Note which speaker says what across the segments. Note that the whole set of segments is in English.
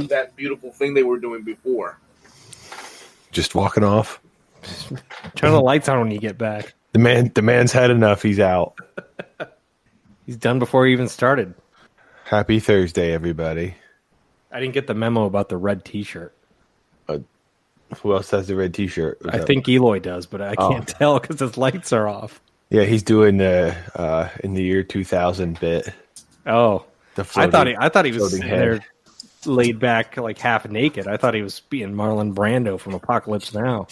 Speaker 1: do that beautiful thing they were doing before.
Speaker 2: Just walking off.
Speaker 3: Turn the lights on when you get back.
Speaker 2: The man's had enough. He's out.
Speaker 3: He's done before he even started.
Speaker 2: Happy Thursday, everybody.
Speaker 3: I didn't get the memo about the red T-shirt.
Speaker 2: Who else has the red T-shirt?
Speaker 3: I think Eloy does, but I can't tell because his lights are off.
Speaker 2: Yeah, he's doing the in the year 2000 bit.
Speaker 3: Oh, I thought he was
Speaker 2: floating
Speaker 3: sitting
Speaker 2: head.
Speaker 3: there laid back like half naked. I thought he was being Marlon Brando from Apocalypse Now.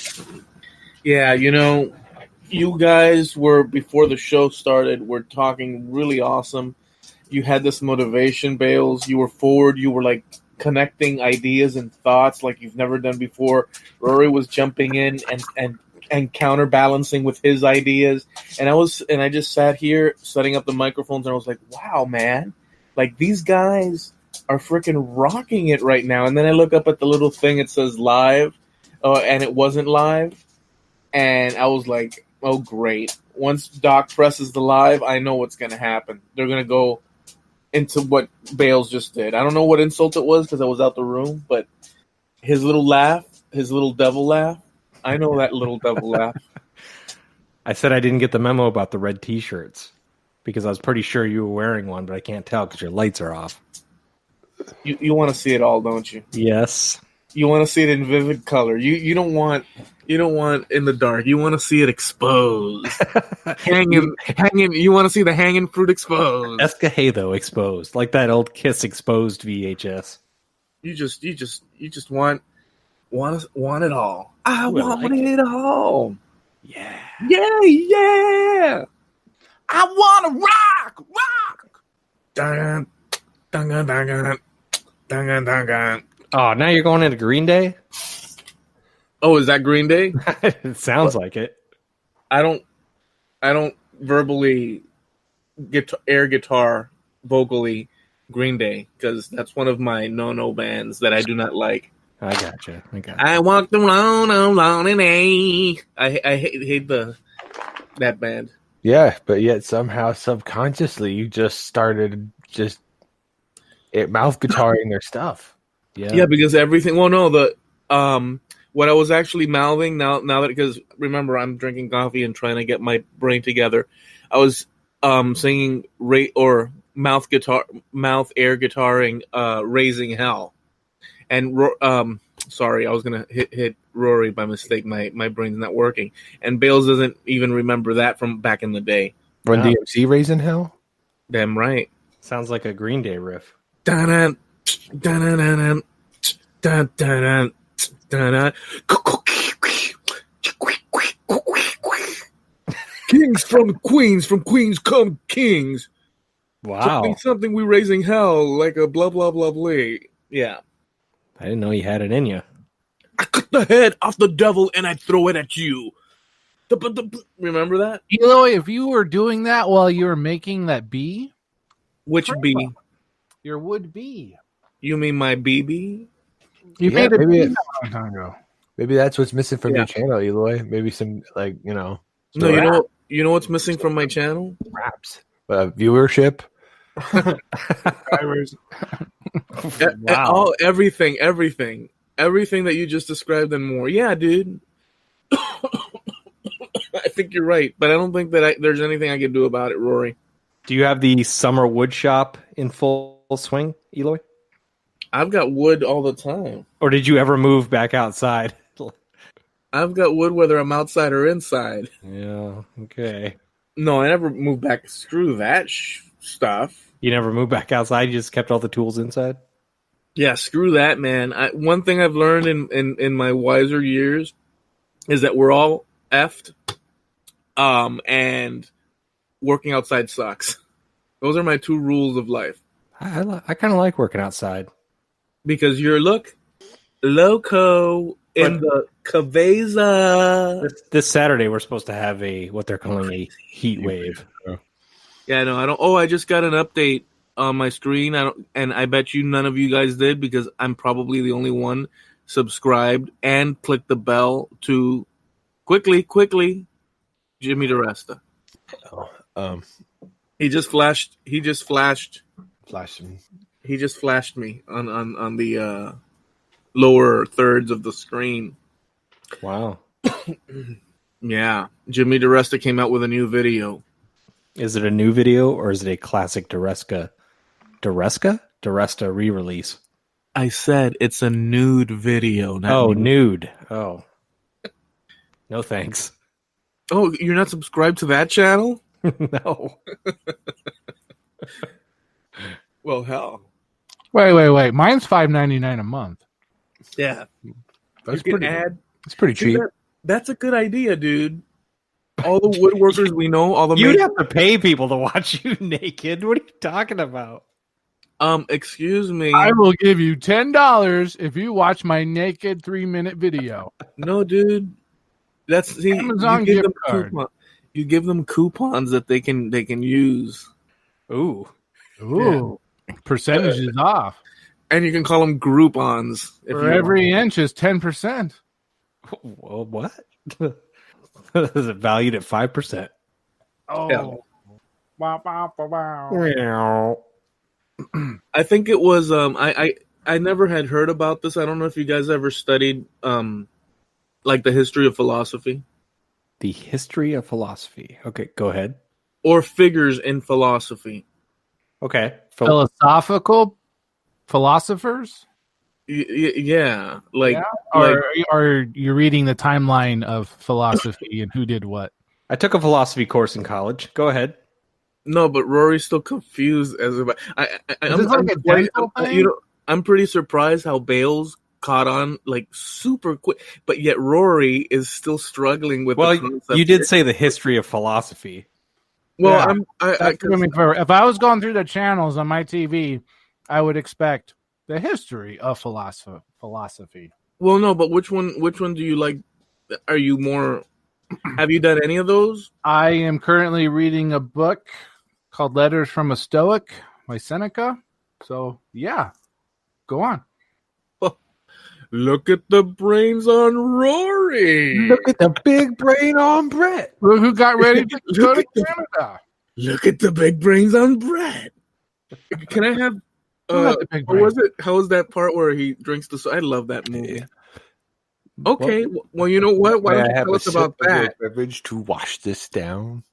Speaker 1: Yeah, you guys were, before the show started, were talking really awesome. You had this motivation, Bales. You were forward. You were like connecting ideas and thoughts like you've never done before. Rory was jumping in and counterbalancing with his ideas. And I just sat here setting up the microphones and I was like, wow, man, like these guys are freaking rocking it right now. And then I look up at the little thing, it says live, and it wasn't live. And I was like, oh, great. Once Doc presses the live, I know what's going to happen. They're going to go into what Bales just did. I don't know what insult it was because I was out the room, but his little laugh, his little devil laugh, I know that little devil laugh.
Speaker 3: I said I didn't get the memo about the red T-shirts because I was pretty sure you were wearing one, but I can't tell because your lights are off.
Speaker 1: You want to see it all, don't you?
Speaker 3: Yes.
Speaker 1: You want to see it in vivid color. You don't want in the dark. You want to see it exposed. hanging. You want to see the hanging fruit exposed.
Speaker 3: Escagedo exposed, like that old Kiss exposed VHS.
Speaker 1: You just want it all. I want
Speaker 3: like
Speaker 1: it all.
Speaker 3: Yeah.
Speaker 1: Yeah. I want to rock. Dun dun dun dun dun dun dun dun.
Speaker 3: Oh, now you're going into Green Day?
Speaker 1: Oh, is that Green Day?
Speaker 3: It sounds like it.
Speaker 1: I don't verbally air guitar vocally Green Day because that's one of my no bands that I do not like.
Speaker 3: I gotcha.
Speaker 1: I walked alone in a. I hate that band.
Speaker 2: Yeah, but yet somehow subconsciously you just started mouth guitaring their stuff.
Speaker 1: Yeah, because everything. Well, no, what I was actually mouthing now that, because remember I'm drinking coffee and trying to get my brain together. I was singing mouth air guitaring, Raising Hell, and sorry, I was gonna hit Rory by mistake. My brain's not working, and Bales doesn't even remember that from back in the day.
Speaker 2: Run DMC Raising Hell?
Speaker 1: Damn right.
Speaker 3: Sounds like a Green Day riff.
Speaker 1: Dun dun dun dun dun dun dun. Kings from Queens come kings.
Speaker 3: Wow.
Speaker 1: Something we raising hell, like a blah blah blah blah. Yeah.
Speaker 3: I didn't know you had it in you.
Speaker 1: I cut the head off the devil and I throw it at you. Remember that?
Speaker 4: Eloy, if you were doing that while you were making that bee,
Speaker 1: which bee?
Speaker 4: Your would be.
Speaker 1: You mean my BB?
Speaker 4: You made a bee a long time ago.
Speaker 2: Maybe that's what's missing from your channel, Eloy. Maybe some
Speaker 1: No, you know what's missing from my channel?
Speaker 2: Raps. Viewership.
Speaker 1: Wow. Everything that you just described and more. Yeah, dude. I think you're right, but I don't think that there's anything I can do about it, Rory.
Speaker 3: Do you have the summer wood shop in full swing, Eloy?
Speaker 1: I've got wood all the time.
Speaker 3: Or did you ever move back outside?
Speaker 1: I've got wood whether I'm outside or inside.
Speaker 3: Yeah, okay.
Speaker 1: No, I never moved back. Screw that stuff.
Speaker 3: You never moved back outside? You just kept all the tools inside?
Speaker 1: Yeah, screw that, man. One thing I've learned in my wiser years is that we're all effed, and working outside sucks. Those are my two rules of life.
Speaker 3: I kind of like working outside.
Speaker 1: Because you're loco in the cabeza.
Speaker 3: This Saturday we're supposed to have what they're calling a heat wave.
Speaker 1: Yeah, no, I don't. Oh, I just got an update on my screen. And I bet you none of you guys did because I'm probably the only one subscribed and clicked the bell to quickly, Jimmy DeResta.
Speaker 2: Oh,
Speaker 1: He just flashed.
Speaker 2: Flashing.
Speaker 1: He just flashed me on the lower thirds of the screen.
Speaker 3: Wow.
Speaker 1: Yeah, Jimmy DeResta came out with a new video.
Speaker 3: Is it a new video or is it a classic DeResta re-release?
Speaker 1: I said it's a nude video. Not
Speaker 3: nude. Oh. No thanks.
Speaker 1: Oh, you're not subscribed to that channel?
Speaker 3: No.
Speaker 1: Well, hell.
Speaker 4: Wait. Mine's $5.99 a month.
Speaker 1: Yeah.
Speaker 2: That's
Speaker 1: You can
Speaker 2: pretty.
Speaker 1: add.
Speaker 2: It's pretty cheap.
Speaker 1: That's a good idea, dude. All the woodworkers we know, all the
Speaker 3: You'd have to pay people to watch you naked. What are you talking about?
Speaker 1: Excuse me.
Speaker 4: I will give you $10 if you watch my naked 3-minute video.
Speaker 1: No, dude. That's
Speaker 4: Amazon gift card.
Speaker 1: You give them coupons that they can use.
Speaker 3: Ooh.
Speaker 4: Ooh. Percentages off.
Speaker 1: And you can call them Groupons.
Speaker 4: For every inch is 10%.
Speaker 3: Well, what? Is it valued at 5%?
Speaker 4: Oh.
Speaker 1: Yeah.
Speaker 4: Wow.
Speaker 1: I think it was I never had heard about this. I don't know if you guys ever studied like the history of philosophy.
Speaker 3: The history of philosophy. Okay, go ahead.
Speaker 1: Or figures in philosophy.
Speaker 3: Okay.
Speaker 4: Philosophical philosophers?
Speaker 1: Yeah. Like,
Speaker 4: yeah? Or are you reading the timeline of philosophy and who did what?
Speaker 3: I took a philosophy course in college. Go ahead.
Speaker 1: No, but Rory's still confused as about. I'm pretty surprised how Bales caught on like super quick, but yet Rory is still struggling with.
Speaker 3: Well, you did say the history of philosophy.
Speaker 1: Well,
Speaker 4: yeah. If I was going through the channels on my TV, I would expect the history of philosophy.
Speaker 1: Well, no, but which one do you like? Are you more? Have you done any of those?
Speaker 4: I am currently reading a book called Letters from a Stoic by Seneca. So, yeah, go on.
Speaker 1: Look at the brains on Rory.
Speaker 2: Look at the big brain on Brett.
Speaker 4: Who got ready to go to Canada?
Speaker 1: Look at the big brains on Brett. Can I have? How was that part where he drinks the? I love that movie.
Speaker 2: Yeah.
Speaker 1: Okay, well, you know what? Why don't you tell us about that?
Speaker 2: Beverage to wash this down.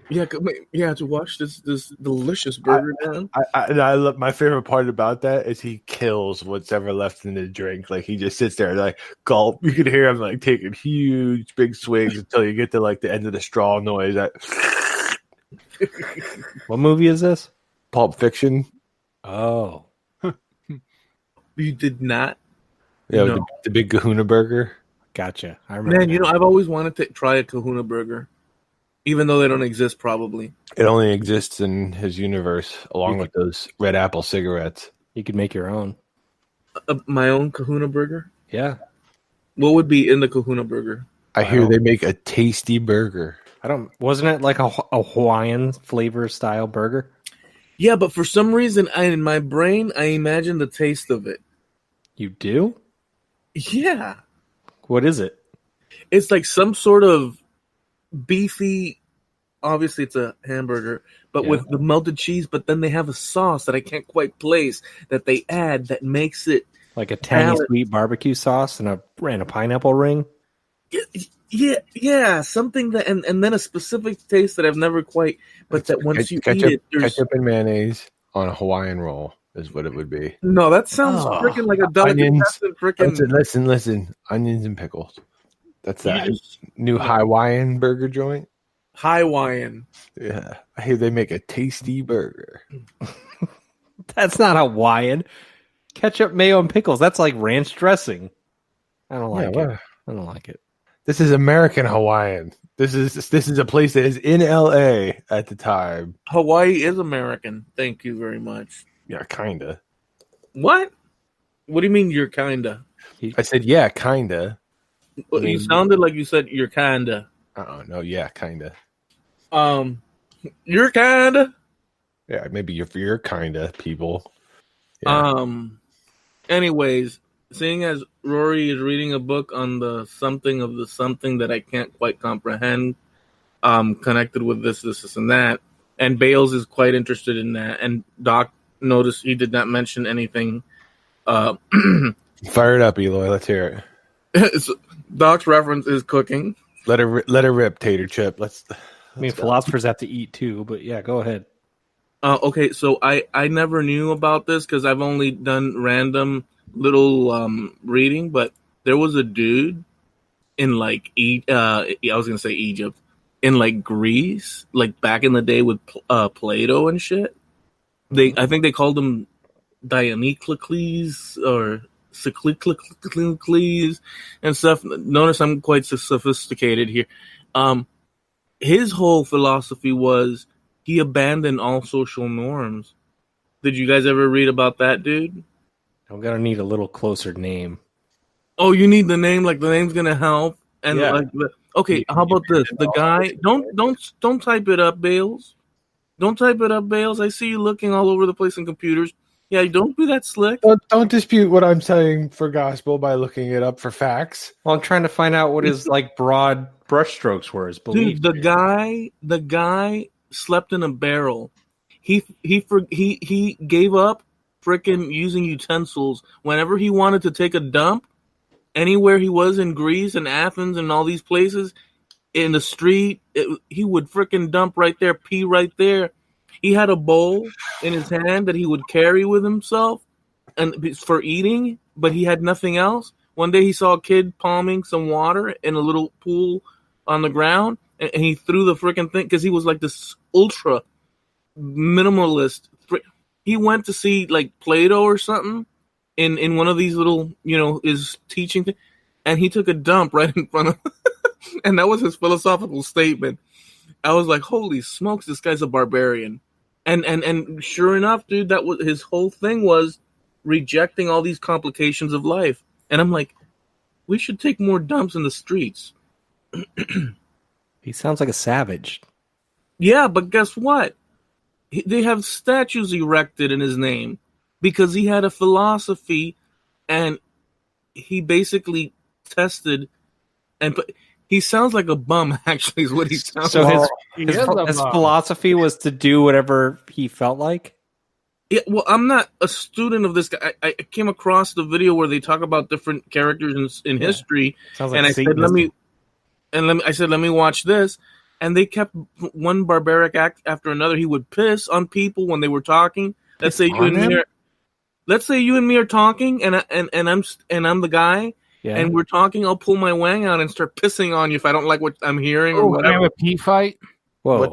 Speaker 1: Yeah, to wash this delicious burger down.
Speaker 2: I love my favorite part about that is he kills what's ever left in the drink. Like he just sits there and like gulp. You can hear him like taking huge big swigs until you get to like the end of the straw noise.
Speaker 3: What movie is this?
Speaker 2: Pulp Fiction.
Speaker 3: Oh,
Speaker 1: You did not.
Speaker 2: Yeah,
Speaker 1: No.
Speaker 2: the big Kahuna burger.
Speaker 3: gotcha. I remember.
Speaker 1: Man, I've always wanted to try a Kahuna burger, even though they don't exist probably.
Speaker 2: It only exists in his universe, along with those Red Apple cigarettes.
Speaker 3: You could make your own.
Speaker 1: My own Kahuna burger.
Speaker 3: Yeah.
Speaker 1: What would be in the Kahuna burger?
Speaker 2: I hear they make a tasty burger.
Speaker 3: Wasn't it like a Hawaiian flavor style burger?
Speaker 1: Yeah, but for some reason, in my brain, I imagine the taste of it.
Speaker 3: You do?
Speaker 1: Yeah.
Speaker 3: What is it?
Speaker 1: It's like some sort of beefy, obviously it's a hamburger, but with the melted cheese, but then they have a sauce that I can't quite place that they add that makes it
Speaker 3: like a tangy sweet barbecue sauce and a pineapple ring?
Speaker 1: Yeah, something that and then a specific taste that I've never quite, but that once you eat it, there's
Speaker 2: ketchup and mayonnaise on a Hawaiian roll is what it would be.
Speaker 1: No, that sounds freaking like a delicatessen.
Speaker 2: Listen, onions and pickles. That's that new Hawaiian burger joint.
Speaker 1: Hawaiian.
Speaker 2: Yeah, I hear they make a tasty burger.
Speaker 3: That's not Hawaiian. Ketchup, mayo, and pickles. That's like ranch dressing. I don't like it. I don't like it.
Speaker 2: This is American Hawaiian. This is a place that is in LA at the time.
Speaker 1: Hawaii is American. Thank you very much.
Speaker 2: Yeah, kinda.
Speaker 1: What? What do you mean you're kinda?
Speaker 2: I said yeah, kinda.
Speaker 1: Well, you sounded like you said you're kinda.
Speaker 2: No, yeah, kinda.
Speaker 1: You're kinda.
Speaker 2: Yeah, maybe you're kinda people. Yeah.
Speaker 1: Anyways, seeing as Rory is reading a book on the something of the something that I can't quite comprehend, connected with this, and that, and Bales is quite interested in that, and Doc notice he did not mention anything.
Speaker 2: Fire it up, Eloy. Let's hear
Speaker 1: it. Doc's reference is cooking.
Speaker 2: Let her rip, Tater Chip. Let's
Speaker 3: philosophers have to eat too, but yeah, go ahead.
Speaker 1: Okay, so I never knew about this because I've only done random little reading, but there was a dude in like I was gonna say Egypt, in like Greece, like back in the day with Plato and shit. I think they called him Dionycles or Cyclicles and stuff. Notice I'm quite sophisticated here. His whole philosophy was he abandoned all social norms. Did you guys ever read about that dude?
Speaker 3: I'm gonna need a little closer name.
Speaker 1: Oh, you need the name? Like the name's gonna help? And
Speaker 3: yeah.
Speaker 1: Okay, how about this? The guy, don't type it up, Bales. Don't type it up, Bales. I see you looking all over the place on computers. Yeah, don't be that slick.
Speaker 2: Don't dispute what I'm saying for gospel by looking it up for facts.
Speaker 3: Well, I'm trying to find out what his like broad brushstrokes were. His belief.
Speaker 1: Dude, the guy slept in a barrel. He gave up freaking using utensils whenever he wanted to take a dump. Anywhere he was in Greece and Athens and all these places, in the street, he would freaking dump right there, pee right there. He had a bowl in his hand that he would carry with himself and for eating, but he had nothing else. One day he saw a kid palming some water in a little pool on the ground, and he threw the freaking thing because he was like this ultra minimalist. He went to see like Plato or something in one of these little, his teaching thing, and he took a dump right in front of and that was his philosophical statement. I was like, holy smokes, this guy's a barbarian. And sure enough, dude, that was his whole thing, was rejecting all these complications of life. And I'm like, we should take more dumps in the streets.
Speaker 3: He sounds like a savage.
Speaker 1: Yeah, but guess what? They have statues erected in his name because he had a philosophy, and he basically tested and he sounds like a bum, actually, is what he sounds
Speaker 3: so
Speaker 1: like.
Speaker 3: His philosophy was to do whatever he felt like?
Speaker 1: Yeah, well, I'm not a student of this guy. I came across the video where they talk about different characters in history,
Speaker 3: Sounds like
Speaker 1: and I said, let me watch this. And they kept one barbaric act after another. He would piss on people when they were talking. Let's say you and me are talking, and I'm the guy. Yeah. And we're talking, I'll pull my wang out and start pissing on you if I don't like what I'm hearing or whatever.
Speaker 4: Have a pee fight?
Speaker 2: Whoa.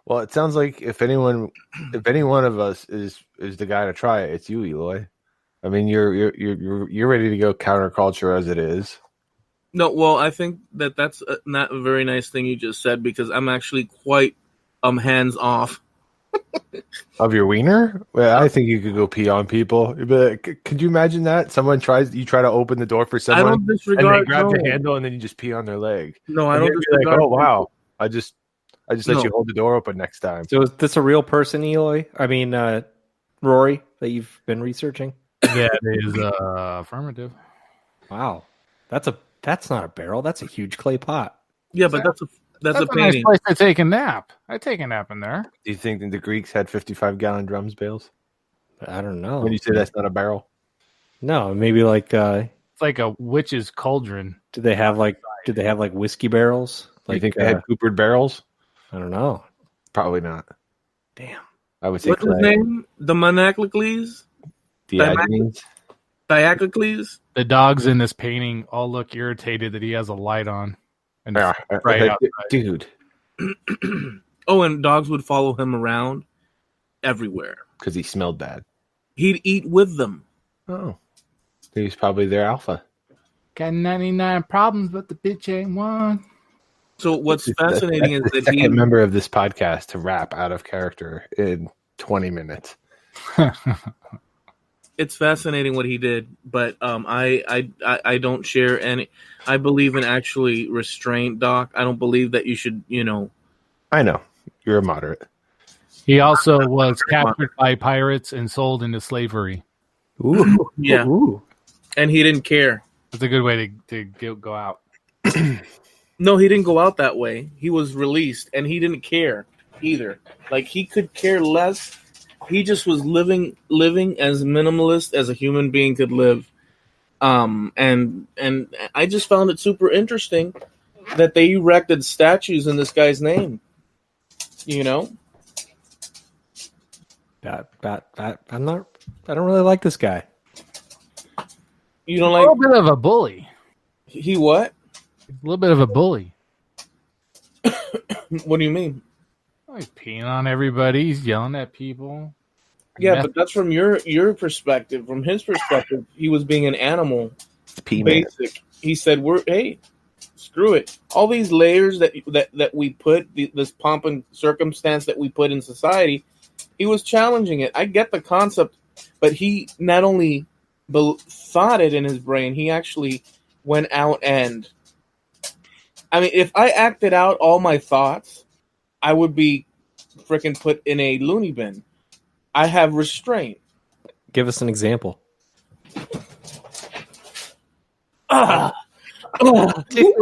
Speaker 2: Well, it sounds like if any one of us is the guy to try it, it's you, Eloy. I mean, you're ready to go counterculture as it is.
Speaker 1: No, well, I think that's not a very nice thing you just said, because I'm actually quite hands off.
Speaker 2: Of your wiener? Well, I think you could go pee on people. But could you imagine that? You try to open the door for someone,
Speaker 1: I don't disregard,
Speaker 2: and they grab the handle, and then you just pee on their leg.
Speaker 1: No, I don't disregard.
Speaker 2: Like, oh wow, I just let you hold the door open next time.
Speaker 3: So is this a real person, Eloy? I mean, Rory, that you've been researching?
Speaker 4: Yeah, it is affirmative.
Speaker 3: Wow, that's not a barrel. That's a huge clay pot.
Speaker 1: Yeah, but that's a
Speaker 4: nice
Speaker 1: painting.
Speaker 4: place to take a nap. I take a nap in there.
Speaker 2: Do you think that the Greeks had 55-gallon drums, Bales?
Speaker 3: I don't know.
Speaker 2: When you say that's not a barrel?
Speaker 3: No, maybe like
Speaker 4: it's like a witch's cauldron.
Speaker 3: Did they have like whiskey barrels?
Speaker 2: Like, you think they had coopered barrels?
Speaker 3: I don't know.
Speaker 2: Probably not.
Speaker 3: Damn.
Speaker 2: I would say
Speaker 1: what's his name? The Monaclicles? Diaclicles?
Speaker 4: The dogs in this painting all look irritated that he has a light on. And
Speaker 2: dude.
Speaker 1: Oh, and dogs would follow him around everywhere
Speaker 2: because he smelled bad.
Speaker 1: He'd eat with them.
Speaker 2: Oh, he was probably their alpha.
Speaker 4: Got 99 problems, but the bitch ain't one.
Speaker 1: So what's fascinating is that
Speaker 2: second member of this podcast to rap out of character in 20 minutes.
Speaker 1: It's fascinating what he did, but I don't share any. I believe in actually restraint, Doc. I don't believe that you should,
Speaker 2: I know. You're a moderate.
Speaker 4: He also was captured by pirates and sold into slavery.
Speaker 3: Ooh.
Speaker 1: Yeah.
Speaker 3: Ooh.
Speaker 1: And he didn't care.
Speaker 4: It's a good way to go out.
Speaker 1: No, he didn't go out that way. He was released, and he didn't care either. Like, he could care less He just was living as minimalist as a human being could live. And I just found it super interesting that they erected statues in this guy's name. You know?
Speaker 3: I don't really like this guy.
Speaker 1: You don't
Speaker 4: A
Speaker 1: like
Speaker 4: little bit of a bully.
Speaker 1: he what?
Speaker 4: A little bit of a bully.
Speaker 1: What do you mean?
Speaker 4: Oh, he's peeing on everybody. He's yelling at people.
Speaker 1: Yeah, but that's from your perspective. From his perspective, he was being an animal. Basic. He said, "Hey, screw it. All these layers that we put, this pomp and circumstance that we put in society." He was challenging it. I get the concept, but he not only thought it in his brain, he actually went out and. I mean, if I acted out all my thoughts, I would be freaking put in a loony bin. I have restraint.
Speaker 3: Give us an example.
Speaker 1: Dude.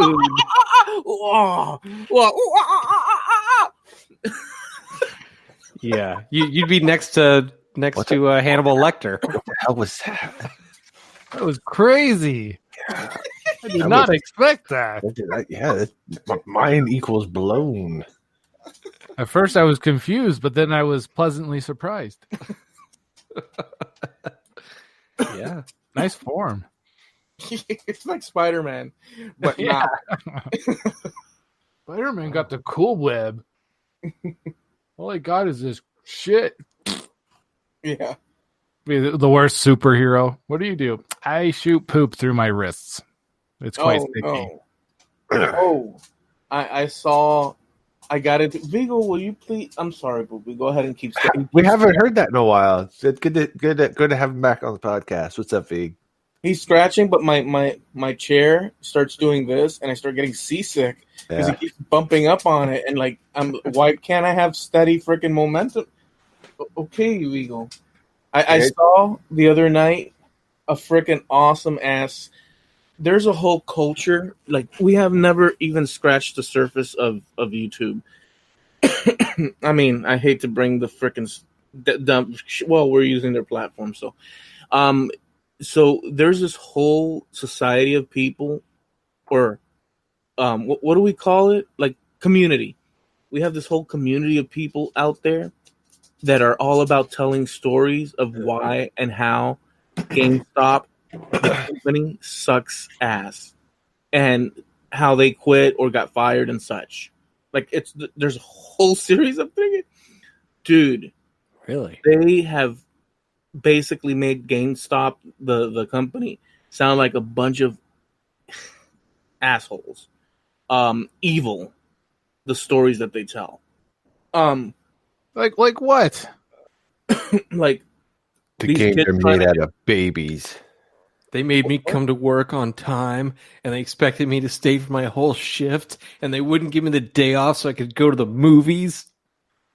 Speaker 3: Yeah, you'd be next to Hannibal Lecter.
Speaker 2: What the hell was that?
Speaker 4: That was crazy. I did not expect that.
Speaker 2: My mind equals blown.
Speaker 4: At first I was confused, but then I was pleasantly surprised.
Speaker 3: Yeah.
Speaker 4: Nice form.
Speaker 1: It's like Spider-Man, but
Speaker 4: Yeah.
Speaker 1: not.
Speaker 4: Spider-Man got the cool web. All I got is this shit.
Speaker 1: Yeah.
Speaker 4: Be the worst superhero. What do? I shoot poop through my wrists. It's quite sticky.
Speaker 1: Oh, I saw. I got it. Vigo, will you please? I'm sorry, but we go ahead and keep.
Speaker 2: We haven't heard that in a while. It's good to have him back on the podcast. What's up, Vig?
Speaker 1: He's scratching, but my chair starts doing this, and I start getting seasick because he keeps bumping up on it, and like, why can't I have steady freaking momentum? Okay, Vigo. I saw the other night a freaking awesome ass. There's a whole culture, like, we have never even scratched the surface of YouTube. I mean, I hate to bring the freaking dumb. Well, we're using their platform, so. So there's this whole society of people, or what do we call it? Like, community. We have this whole community of people out there that are all about telling stories of why and how GameStop, the company, sucks ass, and how they quit or got fired and such. Like, there's a whole series of things. Dude.
Speaker 3: Really?
Speaker 1: They have basically made GameStop, the company, sound like a bunch of assholes. Evil. The stories that they tell.
Speaker 4: Like what?
Speaker 1: Like,
Speaker 2: the games are made out of babies.
Speaker 3: They made me come to work on time, and they expected me to stay for my whole shift, and they wouldn't give me the day off so I could go to the movies.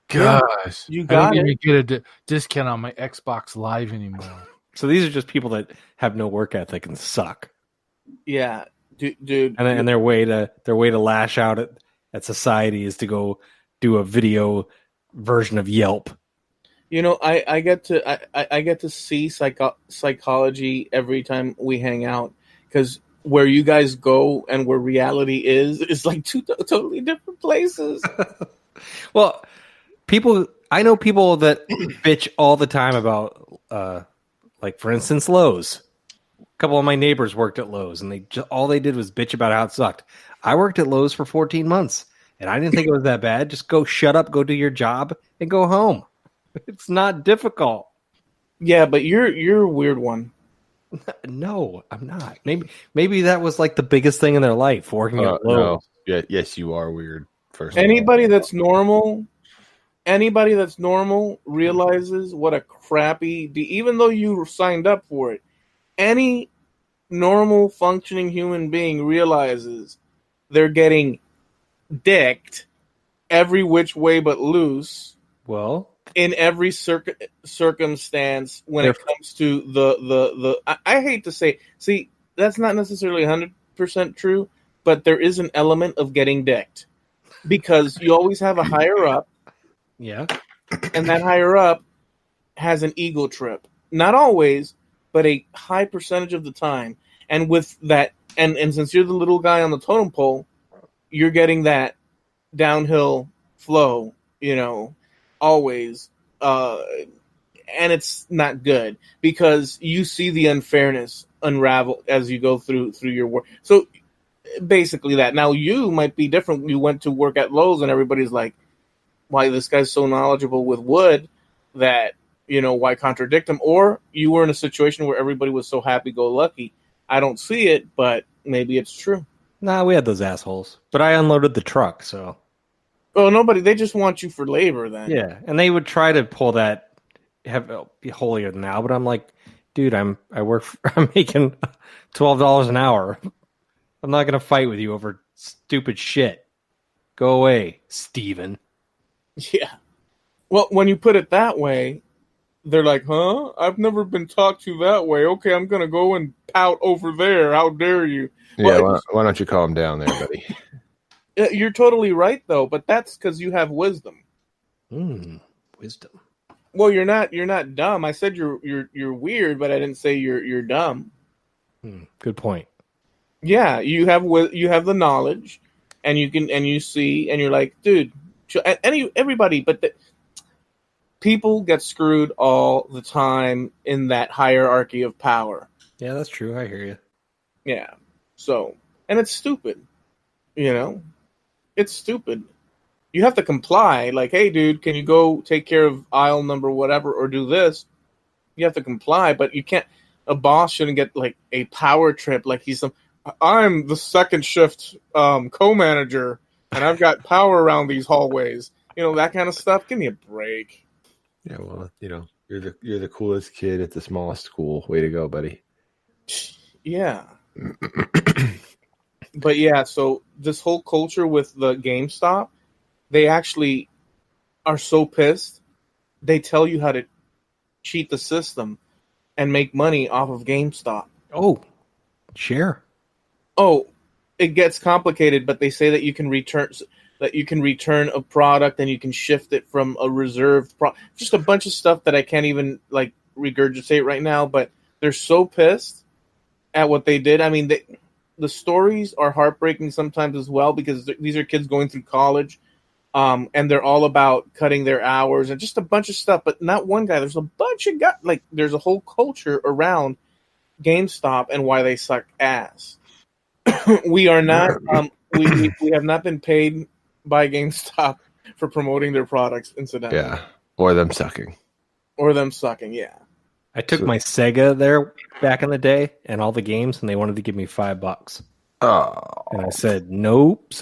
Speaker 4: Gosh,
Speaker 1: you got
Speaker 4: I don't even get a discount on my Xbox Live anymore.
Speaker 3: So these are just people that have no work ethic and suck.
Speaker 1: Yeah, dude.
Speaker 3: And their way to lash out at society is to go do a video version of Yelp.
Speaker 1: You know, I get to see psychology every time we hang out, because where you guys go and where reality is like two totally different places.
Speaker 3: Well, I know people that bitch all the time about, like, for instance, Lowe's. A couple of my neighbors worked at Lowe's, and all they did was bitch about how it sucked. I worked at Lowe's for 14 months, and I didn't think it was that bad. Just go shut up, go do your job, and go home. It's not difficult.
Speaker 1: Yeah, but you're a weird one.
Speaker 3: No, I'm not. Maybe that was like the biggest thing in their life, working at Lowe's.
Speaker 2: No. Yeah, yes, you are weird.
Speaker 1: Anybody that's normal realizes what a crappy, even though you signed up for it, any normal functioning human being realizes they're getting dicked every which way but loose.
Speaker 3: Well,
Speaker 1: in every circumstance when it comes to the I hate to say, see, that's not necessarily 100% true, but there is an element of getting dicked, because you always have a higher up.
Speaker 3: Yeah.
Speaker 1: And that higher up has an ego trip. Not always, but a high percentage of the time. And with that, and since you're the little guy on the totem pole, you're getting that downhill flow, always. And it's not good because you see the unfairness unravel as you go through your work. So basically that. Now you might be different. You went to work at Lowe's and everybody's like, why this guy's so knowledgeable with wood that, why contradict him? Or you were in a situation where everybody was so happy-go-lucky. I don't see it, but maybe it's true.
Speaker 3: Nah, we had those assholes. But I unloaded the truck, so.
Speaker 1: Oh, nobody. They just want you for labor then.
Speaker 3: Yeah, and they would try to pull that, be holier than thou, but I'm like, dude, I'm making $12 an hour. I'm not going to fight with you over stupid shit. Go away, Steven.
Speaker 1: Yeah. Well, when you put it that way, they're like, huh? I've never been talked to that way. Okay, I'm going to go and pout over there. How dare you?
Speaker 2: Yeah, why don't you calm down there, buddy?
Speaker 1: You're totally right, though, but that's because you have wisdom.
Speaker 3: Wisdom.
Speaker 1: Well, you're not dumb. I said you're weird, but I didn't say you're dumb.
Speaker 3: Good point.
Speaker 1: Yeah, you have the knowledge, and you see, and you're like, dude, everybody, but people get screwed all the time in that hierarchy of power.
Speaker 3: Yeah, that's true. I hear you.
Speaker 1: Yeah. So, and it's stupid. It's stupid. You have to comply. Like, hey, dude, can you go take care of aisle number whatever or do this? You have to comply, but you can't. A boss shouldn't get like a power trip. Like I'm the second shift co-manager, and I've got power around these hallways. That kind of stuff. Give me a break.
Speaker 2: Yeah, well, you're the coolest kid at the smallest school. Way to go, buddy.
Speaker 1: Yeah. But yeah, so this whole culture with the GameStop, they actually are so pissed. They tell you how to cheat the system and make money off of GameStop.
Speaker 3: Oh, share.
Speaker 1: Oh, it gets complicated, but they say that you can return a product and you can shift it from a reserved just a bunch of stuff that I can't even like regurgitate right now, but they're so pissed at what they did. I mean, the stories are heartbreaking sometimes as well because these are kids going through college, and they're all about cutting their hours and just a bunch of stuff. But not one guy. There's a bunch of guys. Like there's a whole culture around GameStop and why they suck ass. We are not. We have not been paid by GameStop for promoting their products. Incidentally,
Speaker 2: yeah, or them sucking.
Speaker 1: Yeah.
Speaker 3: I took my Sega there back in the day and all the games, and they wanted to give me $5.
Speaker 2: Oh,
Speaker 3: and I said nope,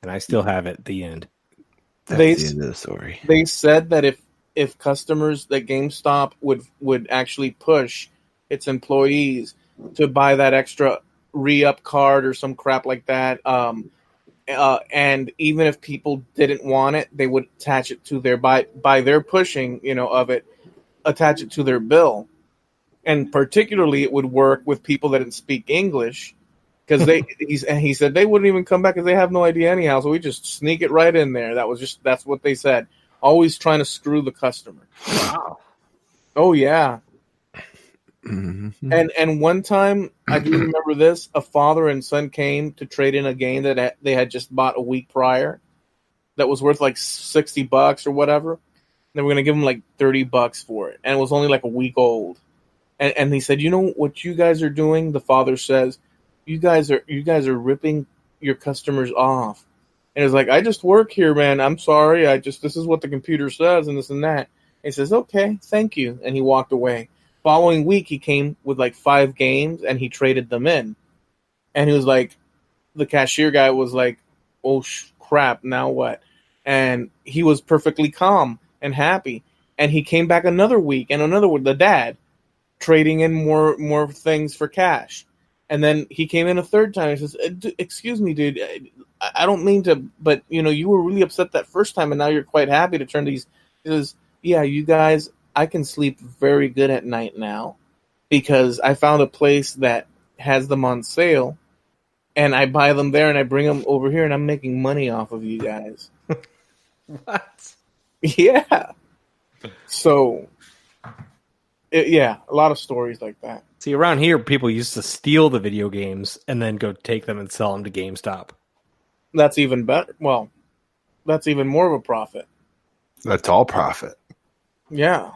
Speaker 3: and I still have it at the end.
Speaker 2: That's the end of the story.
Speaker 1: They said that if customers that GameStop would actually push its employees to buy that extra re-up card or some crap like that, and even if people didn't want it, they would attach it to their by their pushing, of it. Attach it to their bill, and particularly it would work with people that didn't speak English because he said they wouldn't even come back because they have no idea anyhow. So we just sneak it right in there. That's what they said. Always trying to screw the customer.
Speaker 3: Wow.
Speaker 1: Oh yeah.
Speaker 2: Mm-hmm.
Speaker 1: And one time I do remember this: a father and son came to trade in a game that they had just bought a week prior that was worth like $60 or whatever. They were going to give him like $30 for it. And it was only like a week old. And he said, what you guys are doing? The father says, you guys are ripping your customers off. And it's like, I just work here, man. I'm sorry. This is what the computer says and this and that. And he says, okay, thank you. And he walked away. Following week, he came with like 5 games and he traded them in. And he was like, the cashier guy was like, oh crap, now what? And he was perfectly calm and happy, and he came back another week and another with the dad trading in more things for cash, and then he came in a third time and says, excuse me, dude, I don't mean to, but you were really upset that first time and now you're quite happy to turn these. He says, yeah, you guys, I can sleep very good at night now because I found a place that has them on sale and I buy them there and I bring them over here and I'm making money off of you guys.
Speaker 3: What?
Speaker 1: Yeah. So Yeah, a lot of stories like that.
Speaker 3: See, around here, people used to steal the video games and then go take them and sell them to GameStop.
Speaker 1: That's even better. Well, that's even more of a profit.
Speaker 2: That's all profit.
Speaker 1: Yeah.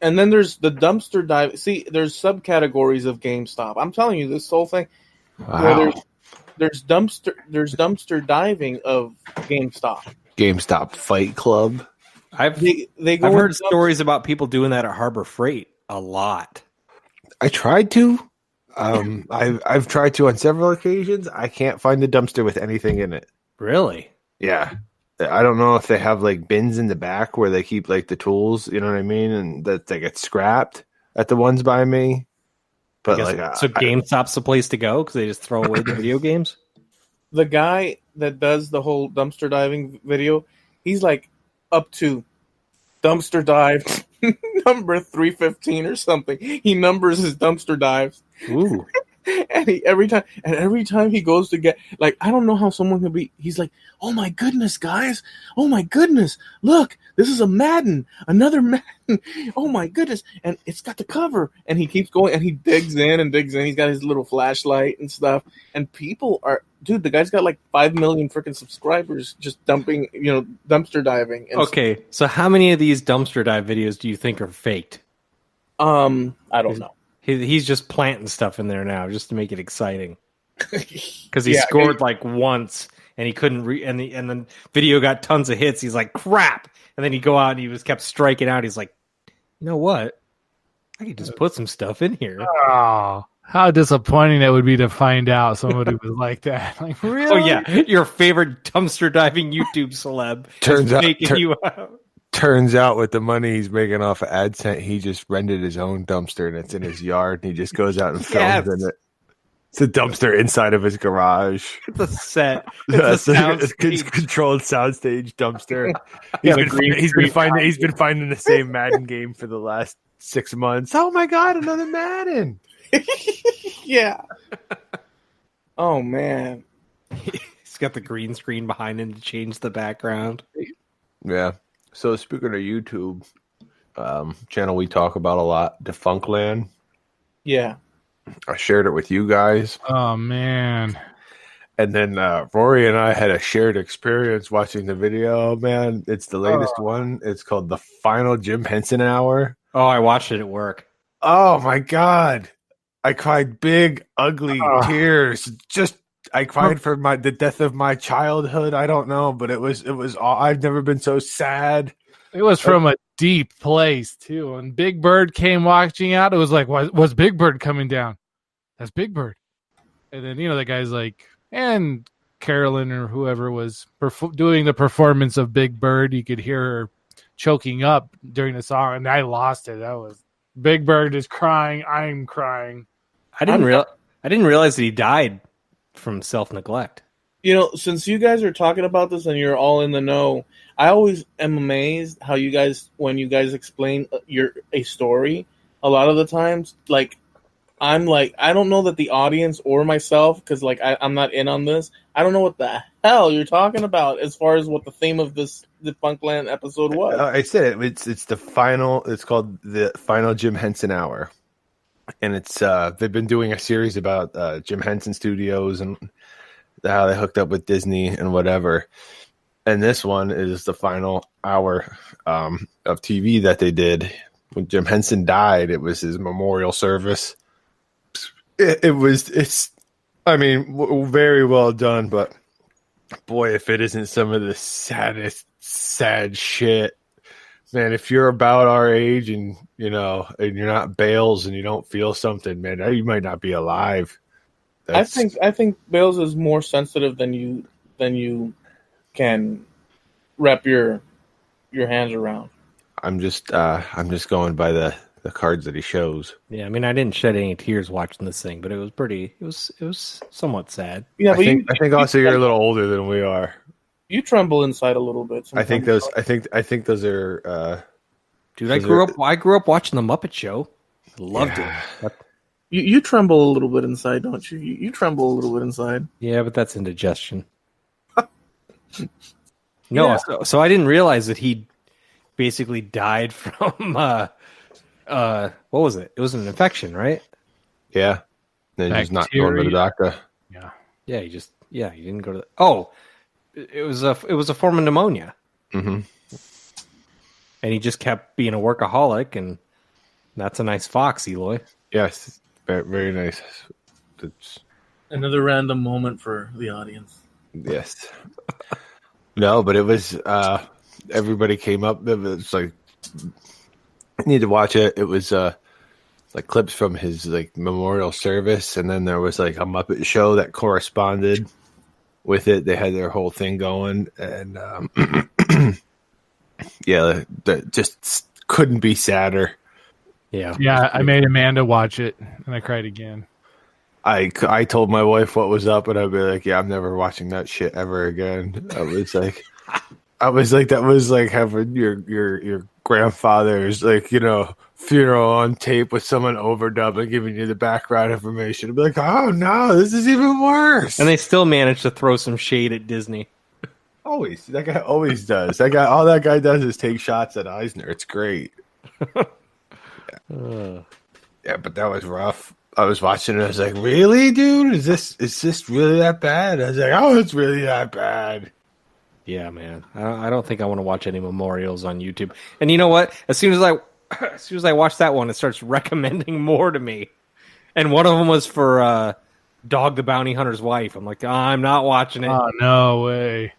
Speaker 1: And then there's the dumpster dive. See, there's subcategories of GameStop. I'm telling you, this whole thing.
Speaker 2: Wow.
Speaker 1: Where there's dumpster diving of GameStop.
Speaker 2: GameStop Fight Club.
Speaker 3: I've heard stories about people doing that at Harbor Freight a lot.
Speaker 2: I tried to. I've tried to on several occasions. I can't find the dumpster with anything in it.
Speaker 3: Really?
Speaker 2: Yeah. I don't know if they have like bins in the back where they keep like the tools, you know what I mean, and that they get scrapped at the ones by me. But
Speaker 3: so GameStop's the place to go because they just throw away the video games.
Speaker 1: The guy that does the whole dumpster diving video, he's like up to dumpster dive number 315 or something. He numbers his dumpster dives.
Speaker 3: Ooh.
Speaker 1: And every time he goes to get, like, I don't know how someone can be, he's like, oh my goodness, guys, oh my goodness, look, this is a Madden, another Madden, oh my goodness, and it's got the cover, and he keeps going, and he digs in, he's got his little flashlight and stuff, and people are, dude, the guy's got like 5 million freaking subscribers just dumping, dumpster diving. And
Speaker 3: okay, so how many of these dumpster dive videos do you think are faked?
Speaker 1: I don't know.
Speaker 3: He's just planting stuff in there now just to make it exciting. Because he scored like once and he couldn't and the video got tons of hits. He's like, crap. And then he'd go out and he was kept striking out. He's like, you know what? I could just put some stuff in here.
Speaker 4: Oh, how disappointing that would be to find out somebody was like that. Like, really?
Speaker 3: Oh, yeah. Your favorite dumpster diving YouTube celeb
Speaker 2: Turns out with the money he's making off of AdSense, he just rented his own dumpster and it's in his yard and he just goes out and films in it. It's a dumpster inside of his garage.
Speaker 3: It's a set. It's
Speaker 2: a controlled soundstage dumpster. He's been finding the same Madden game for the last 6 months. Oh my god, another Madden.
Speaker 1: Yeah. Oh man.
Speaker 3: He's got the green screen behind him to change the background.
Speaker 2: Yeah. So speaking of YouTube, channel we talk about a lot, Defunctland.
Speaker 1: Yeah.
Speaker 2: I shared it with you guys.
Speaker 4: Oh, man.
Speaker 2: And then Rory and I had a shared experience watching the video, man. It's the latest one. It's called The Final Jim Henson Hour.
Speaker 3: Oh, I watched it at work.
Speaker 2: Oh, my God. I cried big, ugly tears. I cried for the death of my childhood. I don't know, but it was I've never been so sad.
Speaker 4: It was from a deep place too. When Big Bird came watching out, it was like, was Big Bird coming down? That's Big Bird. And then, the guy's like, and Carolyn or whoever was doing the performance of Big Bird, you could hear her choking up during the song, and I lost it. That was Big Bird is crying. I'm crying.
Speaker 3: I didn't realize that he died from self-neglect.
Speaker 1: Since you guys are talking about this and you're all in the know, I always am amazed how you guys, when you guys explain a story, a lot of the times, like, I'm like, I don't know that the audience or myself, because like I'm not in on this, I don't know what the hell you're talking about as far as what the theme of the Defunctland episode was.
Speaker 2: I said it. It's the final. It's called The Final Jim Henson Hour. And it's they've been doing a series about Jim Henson Studios and how they hooked up with Disney and whatever. And this one is the final hour of TV that they did. When Jim Henson died, it was his memorial service. It's very well done, but boy, if it isn't some of the sad shit. Man, if you're about our age and and you're not Bales and you don't feel something, man, you might not be alive.
Speaker 1: I think Bales is more sensitive than you can wrap your hands around.
Speaker 2: I'm just going by the cards that he shows.
Speaker 3: Yeah, I didn't shed any tears watching this thing, but it was somewhat sad.
Speaker 1: Yeah,
Speaker 2: I think also you're a little older than we are.
Speaker 1: You tremble inside a little bit.
Speaker 2: I think those are.
Speaker 3: Dude, I grew up watching the Muppet Show. Loved it.
Speaker 1: You tremble a little bit inside, don't you? You tremble a little bit inside.
Speaker 3: Yeah, but that's indigestion. No, so I didn't realize that he basically died from What was it? It was an infection, right?
Speaker 2: Yeah. Then he's not going to the doctor.
Speaker 4: Yeah.
Speaker 3: Yeah, he didn't go to it was a form of pneumonia.
Speaker 2: Mm-hmm.
Speaker 3: And he just kept being a workaholic, and that's a nice fox, Eloy.
Speaker 2: Yes. Very, very nice. It's,
Speaker 1: Another random moment for the audience.
Speaker 2: yes. No, but it was everybody came up. It was like, I need to watch it. It was like clips from his like memorial service, and then there was like a Muppet show that corresponded with it. They had their whole thing going, and yeah, that just couldn't be sadder.
Speaker 3: Yeah.
Speaker 4: Yeah, I made Amanda watch it, and I cried again.
Speaker 2: I told my wife what was up, and I'd be like, "Yeah, I'm never watching that shit ever again." I was like, that was like having your grandfather's like, you know, funeral on tape with someone overdubbing, giving you the background information. I'd be like, "Oh no, this is even worse."
Speaker 3: And they still managed to throw some shade at Disney.
Speaker 2: Always, that guy always does. All that guy does is take shots at Eisner. It's great. Yeah, but that was rough. I was watching it. I was like, "Really, dude? Is this really that bad?" I was like, "Oh, it's really that bad."
Speaker 3: Yeah, man. I don't think I want to watch any memorials on YouTube. And you know what? As soon as I watch that one, it starts recommending more to me. And one of them was for Dog the Bounty Hunter's wife. I'm like, I'm not watching it.
Speaker 4: Oh, no way.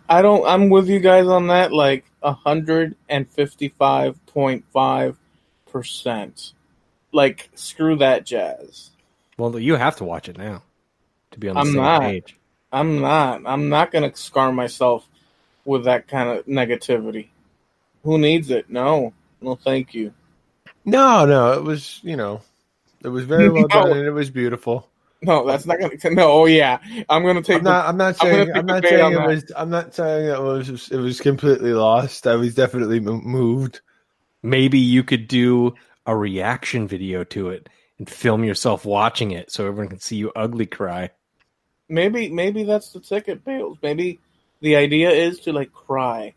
Speaker 1: I'm with you guys on that, like 155.5%. Like, screw that jazz.
Speaker 3: Well, you have to watch it now to be on the
Speaker 1: I'm
Speaker 3: same
Speaker 1: not.
Speaker 3: page.
Speaker 1: I'm not going to scar myself with that kind of negativity. Who needs it? No, thank you.
Speaker 2: No, it was, you know, it was very well done, and it was beautiful.
Speaker 1: No, that's not going to. No, oh yeah, I'm going to take.
Speaker 2: I'm not saying it was completely lost. I was definitely moved.
Speaker 3: Maybe you could do a reaction video to it and film yourself watching it so everyone can see you ugly cry.
Speaker 1: Maybe that's the ticket, Bales. Maybe the idea is to like cry,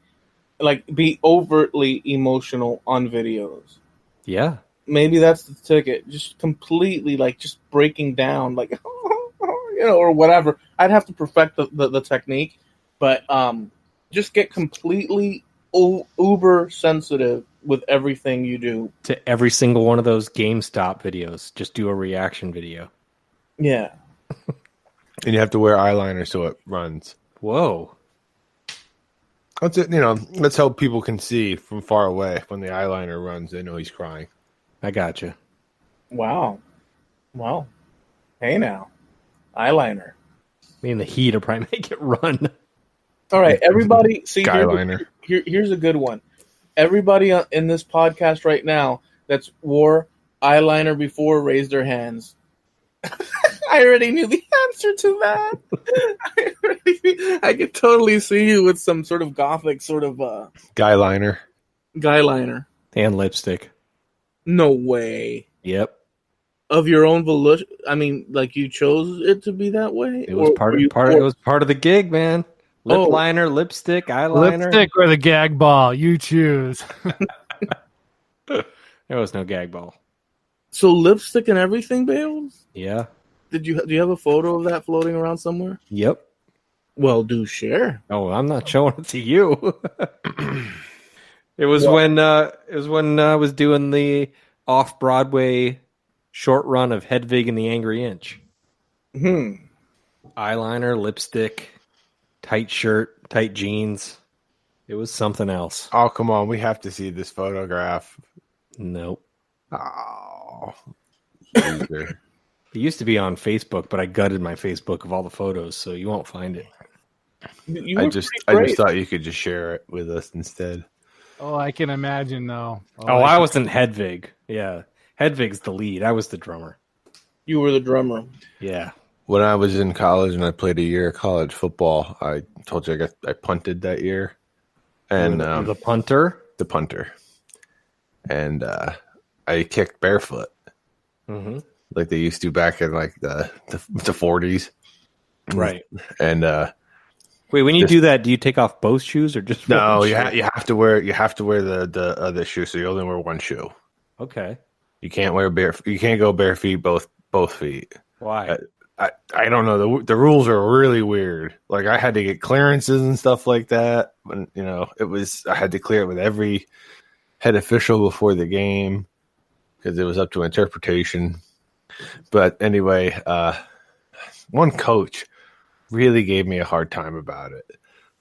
Speaker 1: like be overtly emotional on videos.
Speaker 3: Yeah.
Speaker 1: Maybe that's the ticket. Just completely like just breaking down, like you know, or whatever. I'd have to perfect the technique, but just get completely uber sensitive with everything you do.
Speaker 3: To every single one of those GameStop videos, just do a reaction video.
Speaker 1: Yeah.
Speaker 2: And you have to wear eyeliner so it runs.
Speaker 3: Whoa.
Speaker 2: That's it. You know, that's how people can see from far away. When the eyeliner runs, they know he's crying.
Speaker 3: I gotcha.
Speaker 1: Wow. Well, hey now, eyeliner.
Speaker 3: Me and the heat will probably make it run.
Speaker 1: All right, everybody. See,
Speaker 2: Skyliner.
Speaker 1: Here's a good one. Everybody in this podcast right now that's wore eyeliner before raised their hands. I already knew the answer to that. I could totally see you with some sort of gothic sort of
Speaker 2: Guyliner.
Speaker 1: guyliner.
Speaker 3: And lipstick.
Speaker 1: No way.
Speaker 3: Yep.
Speaker 1: Of your own volition. I mean, like you chose it to be that way.
Speaker 3: It was it was part of the gig, man. Lip liner, lipstick, eyeliner.
Speaker 4: Lipstick or the gag ball, you choose.
Speaker 3: There was no gag ball.
Speaker 1: So lipstick and everything, Bales?
Speaker 3: Yeah.
Speaker 1: Do you have a photo of that floating around somewhere?
Speaker 3: Yep.
Speaker 1: Well, do share.
Speaker 3: Oh, I'm not showing it to you. It was when I was doing the off-Broadway short run of Hedwig and the Angry Inch. Eyeliner, lipstick, tight shirt, tight jeans. It was something else.
Speaker 2: Oh, come on. We have to see this photograph.
Speaker 3: Nope.
Speaker 2: Oh. Loser.
Speaker 3: It used to be on Facebook, but I gutted my Facebook of all the photos, so you won't find it.
Speaker 2: I just thought you could just share it with us instead.
Speaker 4: Oh, I can imagine, though.
Speaker 3: I wasn't Hedwig. Yeah. Hedwig's the lead. I was the drummer.
Speaker 1: You were the drummer.
Speaker 3: Yeah.
Speaker 2: When I was in college and I played a year of college football, I told you I punted that year. And
Speaker 3: the punter?
Speaker 2: The punter. And I kicked barefoot.
Speaker 3: Mm-hmm.
Speaker 2: Like they used to back in like the 40s.
Speaker 3: Right.
Speaker 2: And
Speaker 3: wait, when you do that, do you take off both shoes or just
Speaker 2: no? You have to wear the other shoe, so you only wear one shoe.
Speaker 3: Okay.
Speaker 2: You can't wear you can't go bare feet both feet.
Speaker 3: Why?
Speaker 2: I don't know. The rules are really weird. Like I had to get clearances and stuff like that. When I had to clear it with every head official before the game because it was up to interpretation. But anyway, one coach really gave me a hard time about it.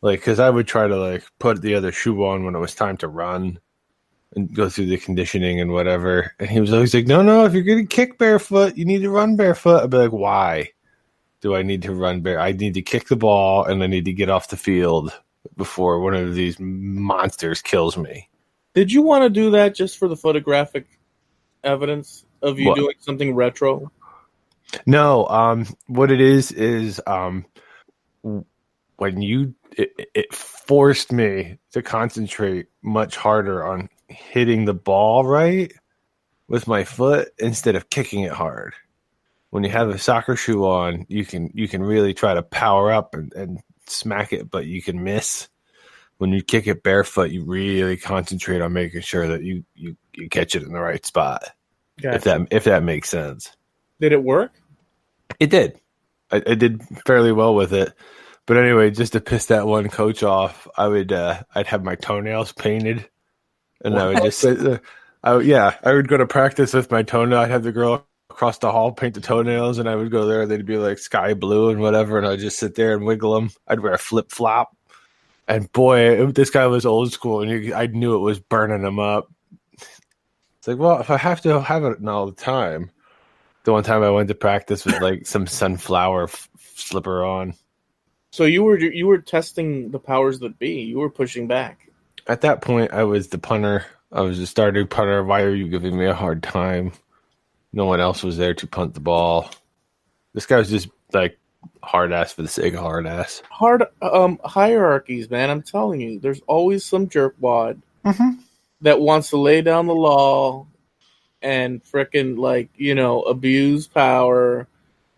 Speaker 2: Like, because I would try to like put the other shoe on when it was time to run and go through the conditioning and whatever. And he was always like, no, if you're going to kick barefoot, you need to run barefoot. I'd be like, why do I need to run bare? I need to kick the ball and I need to get off the field before one of these monsters kills me.
Speaker 1: Did you want to do that just for the photographic evidence of you doing something retro?
Speaker 2: No, what it is when it forced me to concentrate much harder on hitting the ball right with my foot instead of kicking it hard. When you have a soccer shoe on, you can really try to power up and smack it, but you can miss. When you kick it barefoot, you really concentrate on making sure that you catch it in the right spot. Gotcha. If that makes sense.
Speaker 1: Did it work?
Speaker 2: It did. I did fairly well with it. But anyway, just to piss that one coach off, I'd have my toenails painted, and I would just sit there. I would go to practice with my toenail. I'd have the girl across the hall paint the toenails, and I would go there. They'd be like sky blue and whatever, and I'd just sit there and wiggle them. I'd wear a flip flop, and boy, this guy was old school, and I knew it was burning him up. It's like, well, if I have to have it all the time. The one time I went to practice with like some sunflower slipper on.
Speaker 1: So you were testing the powers that be. You were pushing back.
Speaker 2: At that point, I was the punter. I was the starting punter. Why are you giving me a hard time? No one else was there to punt the ball. This guy was just like hard ass for the sake of hard ass.
Speaker 1: Hard hierarchies, man. I'm telling you, there's always some jerkwad that wants to lay down the law and frickin' abuse power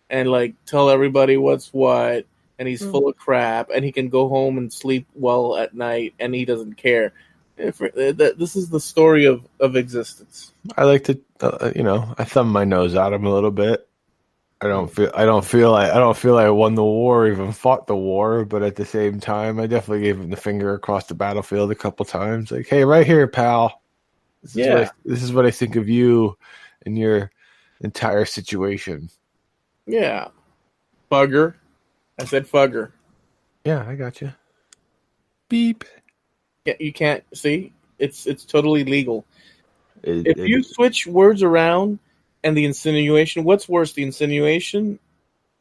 Speaker 1: and like tell everybody what's what. And he's full of crap, and he can go home and sleep well at night, and he doesn't care. This is the story of existence.
Speaker 2: I like to, I thumb my nose at him a little bit. I don't feel like I won the war, or even fought the war, but at the same time, I definitely gave him the finger across the battlefield a couple times. Like, hey, right here, pal. This is what I think of you and your entire situation.
Speaker 1: Yeah, bugger. I said fugger.
Speaker 2: Yeah, I got you. Beep.
Speaker 1: Yeah, you can't see. It's totally legal. If you switch words around and the insinuation, what's worse, the insinuation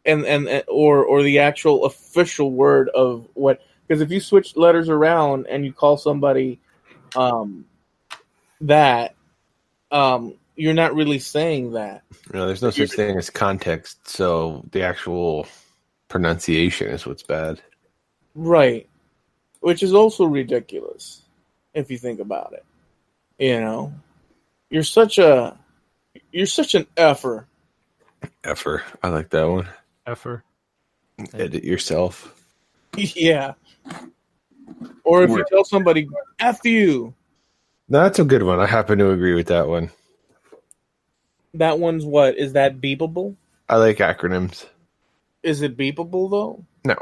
Speaker 1: or the actual official word of what? Because if you switch letters around and you call somebody that, you're not really saying that.
Speaker 2: No, there's no such thing as context. So the actual pronunciation is what's bad.
Speaker 1: Right. Which is also ridiculous if you think about it. You're such an effer.
Speaker 2: Effer. I like that one.
Speaker 4: Effer.
Speaker 2: Edit yourself.
Speaker 1: Yeah. Or if you tell somebody, F you.
Speaker 2: No, that's a good one. I happen to agree with that one.
Speaker 1: That one's what? Is that beepable?
Speaker 2: I like acronyms.
Speaker 1: Is it beepable, though?
Speaker 2: No.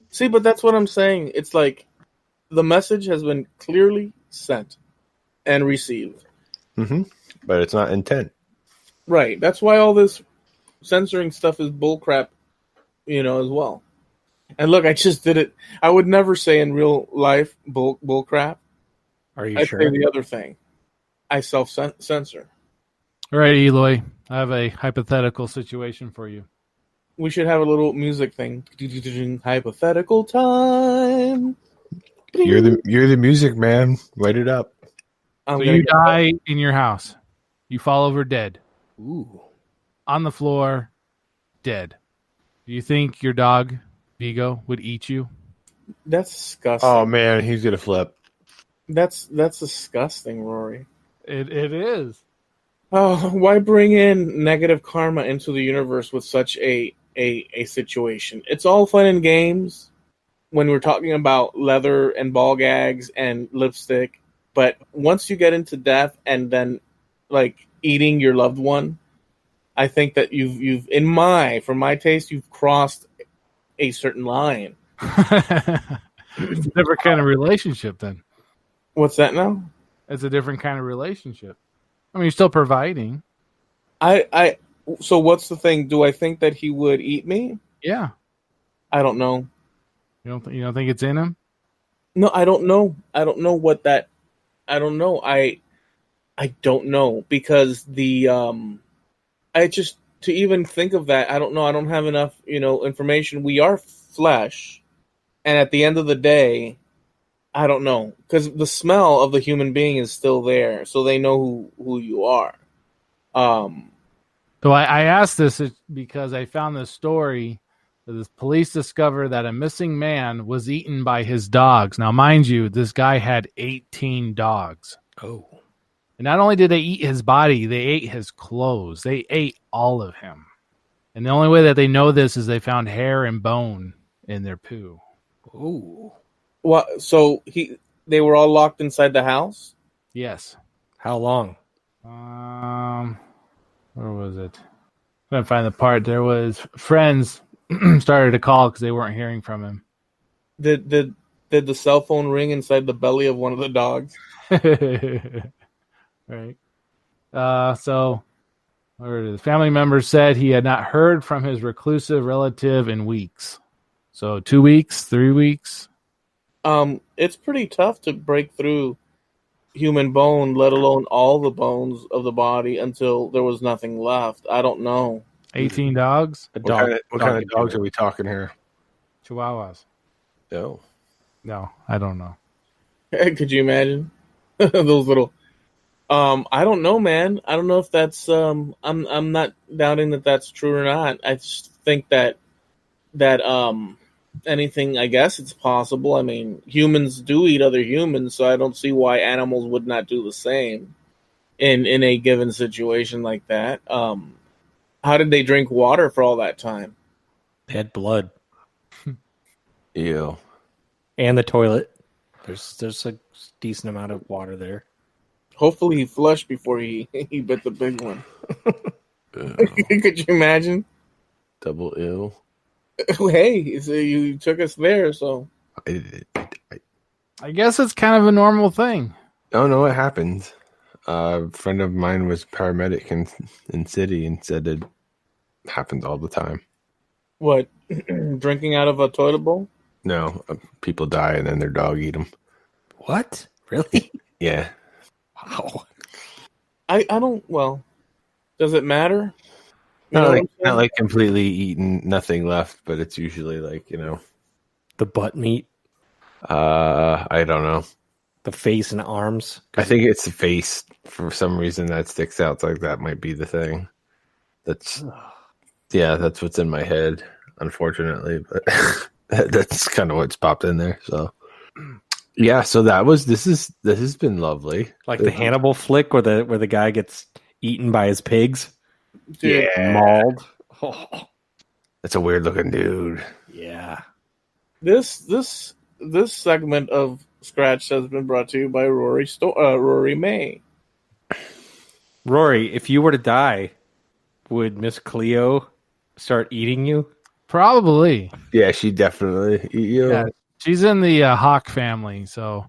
Speaker 1: See, but that's what I'm saying. It's like the message has been clearly sent and received.
Speaker 2: Mm-hmm. But it's not intent.
Speaker 1: Right. That's why all this censoring stuff is bullcrap, as well. And look, I just did it. I would never say in real life bullcrap.
Speaker 3: Are you
Speaker 1: I'd
Speaker 3: sure?
Speaker 1: say the other thing. I self-censor.
Speaker 4: All right, Eloy. I have a hypothetical situation for you.
Speaker 1: We should have a little music thing. Hypothetical time.
Speaker 2: You're the music man. Write it up.
Speaker 4: So you die in your house. You fall over dead.
Speaker 3: Ooh.
Speaker 4: On the floor, dead. Do you think your dog, Vigo, would eat you?
Speaker 1: That's disgusting.
Speaker 2: Oh man, he's gonna flip.
Speaker 1: That's disgusting, Rory.
Speaker 4: It is.
Speaker 1: Oh, why bring in negative karma into the universe with such a situation? It's all fun and games when we're talking about leather and ball gags and lipstick, but once you get into death and then like eating your loved one. I think that you've for my taste, you've crossed a certain line.
Speaker 4: It's a different kind of relationship then.
Speaker 1: What's that now?
Speaker 4: It's a different kind of relationship. I mean, you're still providing.
Speaker 1: So what's the thing? Do I think that he would eat me?
Speaker 4: Yeah.
Speaker 1: I don't know.
Speaker 4: You don't think it's in him?
Speaker 1: No, I don't know. I don't know what that. I don't know. I don't know because I just to even think of that. I don't know. I don't have enough information. We are flesh, and at the end of the day, I don't know because the smell of the human being is still there, so they know who you are.
Speaker 4: So I asked this because I found this story. The police discovered that a missing man was eaten by his dogs. Now, mind you, this guy had 18 dogs.
Speaker 3: Oh.
Speaker 4: And not only did they eat his body, they ate his clothes. They ate all of him. And the only way that they know this is they found hair and bone in their poo.
Speaker 3: Ooh.
Speaker 1: What? So they were all locked inside the house?
Speaker 4: Yes.
Speaker 3: How long?
Speaker 4: Where was it? I'm going to find the part. There was friends started to call because they weren't hearing from him.
Speaker 1: Did the cell phone ring inside the belly of one of the dogs?
Speaker 4: Right. So where it is. Family members said he had not heard from his reclusive relative in weeks. So 2 weeks, 3 weeks.
Speaker 1: It's pretty tough to break through human bone, let alone all the bones of the body until there was nothing left. I don't know.
Speaker 4: 18 dogs?
Speaker 2: What kind of dogs are we talking here?
Speaker 4: Chihuahuas.
Speaker 2: No.
Speaker 4: No, I don't know.
Speaker 1: Could you imagine those little? I don't know, man. I don't know if that's. I'm not doubting that that's true or not. I just think that anything. I guess it's possible. I mean, humans do eat other humans, so I don't see why animals would not do the same in a given situation like that. How did they drink water for all that time?
Speaker 3: They had blood.
Speaker 2: Ew.
Speaker 3: And the toilet. There's a decent amount of water there.
Speaker 1: Hopefully he flushed before he bit the big one. Could you imagine?
Speaker 2: Double ill.
Speaker 1: Hey, so you took us there, so.
Speaker 4: I guess it's kind of a normal thing.
Speaker 2: Oh, no, it happens. A friend of mine was paramedic in city and said it happens all the time.
Speaker 1: What? Drinking out of a toilet bowl?
Speaker 2: No, people die and then their dog eat them.
Speaker 3: What? Really?
Speaker 2: Yeah.
Speaker 3: Wow.
Speaker 1: I don't. Well, does it matter?
Speaker 2: Not like completely eaten, nothing left, but it's usually like
Speaker 3: The butt meat,
Speaker 2: I don't know.
Speaker 3: the face and arms.
Speaker 2: I think it's the face for some reason that sticks out. Like that might be the thing. That's what's in my head, unfortunately. But that's kind of what's popped in there. So yeah, so this has been lovely.
Speaker 3: Like the Hannibal flick where the guy gets eaten by his pigs.
Speaker 1: Dude,
Speaker 2: Yeah.
Speaker 3: Mauled. Oh,
Speaker 2: That's a weird looking dude.
Speaker 3: yeah.
Speaker 1: This segment of Scratch has been brought to you by Rory May.
Speaker 3: Rory, if you were to die, would Miss Cleo start eating you?
Speaker 4: Probably.
Speaker 2: Yeah, she definitely eat you.
Speaker 4: Yeah, she's in the Hawk family, so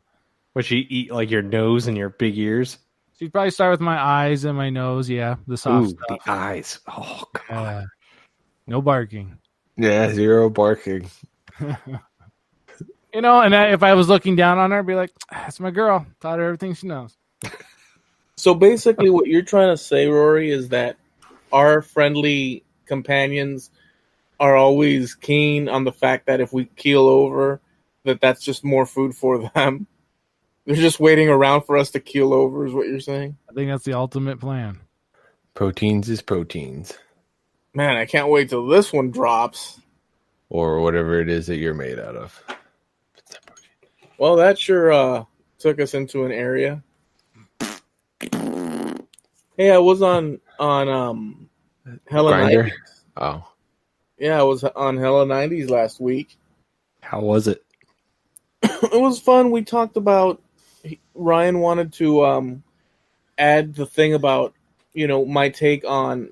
Speaker 3: Would she eat like your nose and your big ears?
Speaker 4: she'd probably start with my eyes and my nose. Yeah, the soft
Speaker 3: Ooh,
Speaker 4: stuff.
Speaker 3: the eyes. Oh, come on.
Speaker 4: No barking.
Speaker 2: Yeah, zero barking.
Speaker 4: And if I was looking down on her, I'd be like, that's my girl. Taught her everything she knows.
Speaker 1: So basically, what you're trying to say, Rory, is that our friendly companions are always keen on the fact that if we keel over, that's just more food for them. They're just waiting around for us to keel over, is what you're saying?
Speaker 4: I think that's the ultimate plan.
Speaker 2: Proteins is proteins.
Speaker 1: Man, I can't wait till this one drops.
Speaker 2: Or whatever it is that you're made out of.
Speaker 1: Well, that sure took us into an area. Hey, I was on Hella
Speaker 2: Grinder?
Speaker 1: 90s.
Speaker 2: Oh.
Speaker 1: Yeah, I was on Hella 90s last week.
Speaker 3: How was it?
Speaker 1: It was fun. We talked about Ryan wanted to add the thing about, my take on.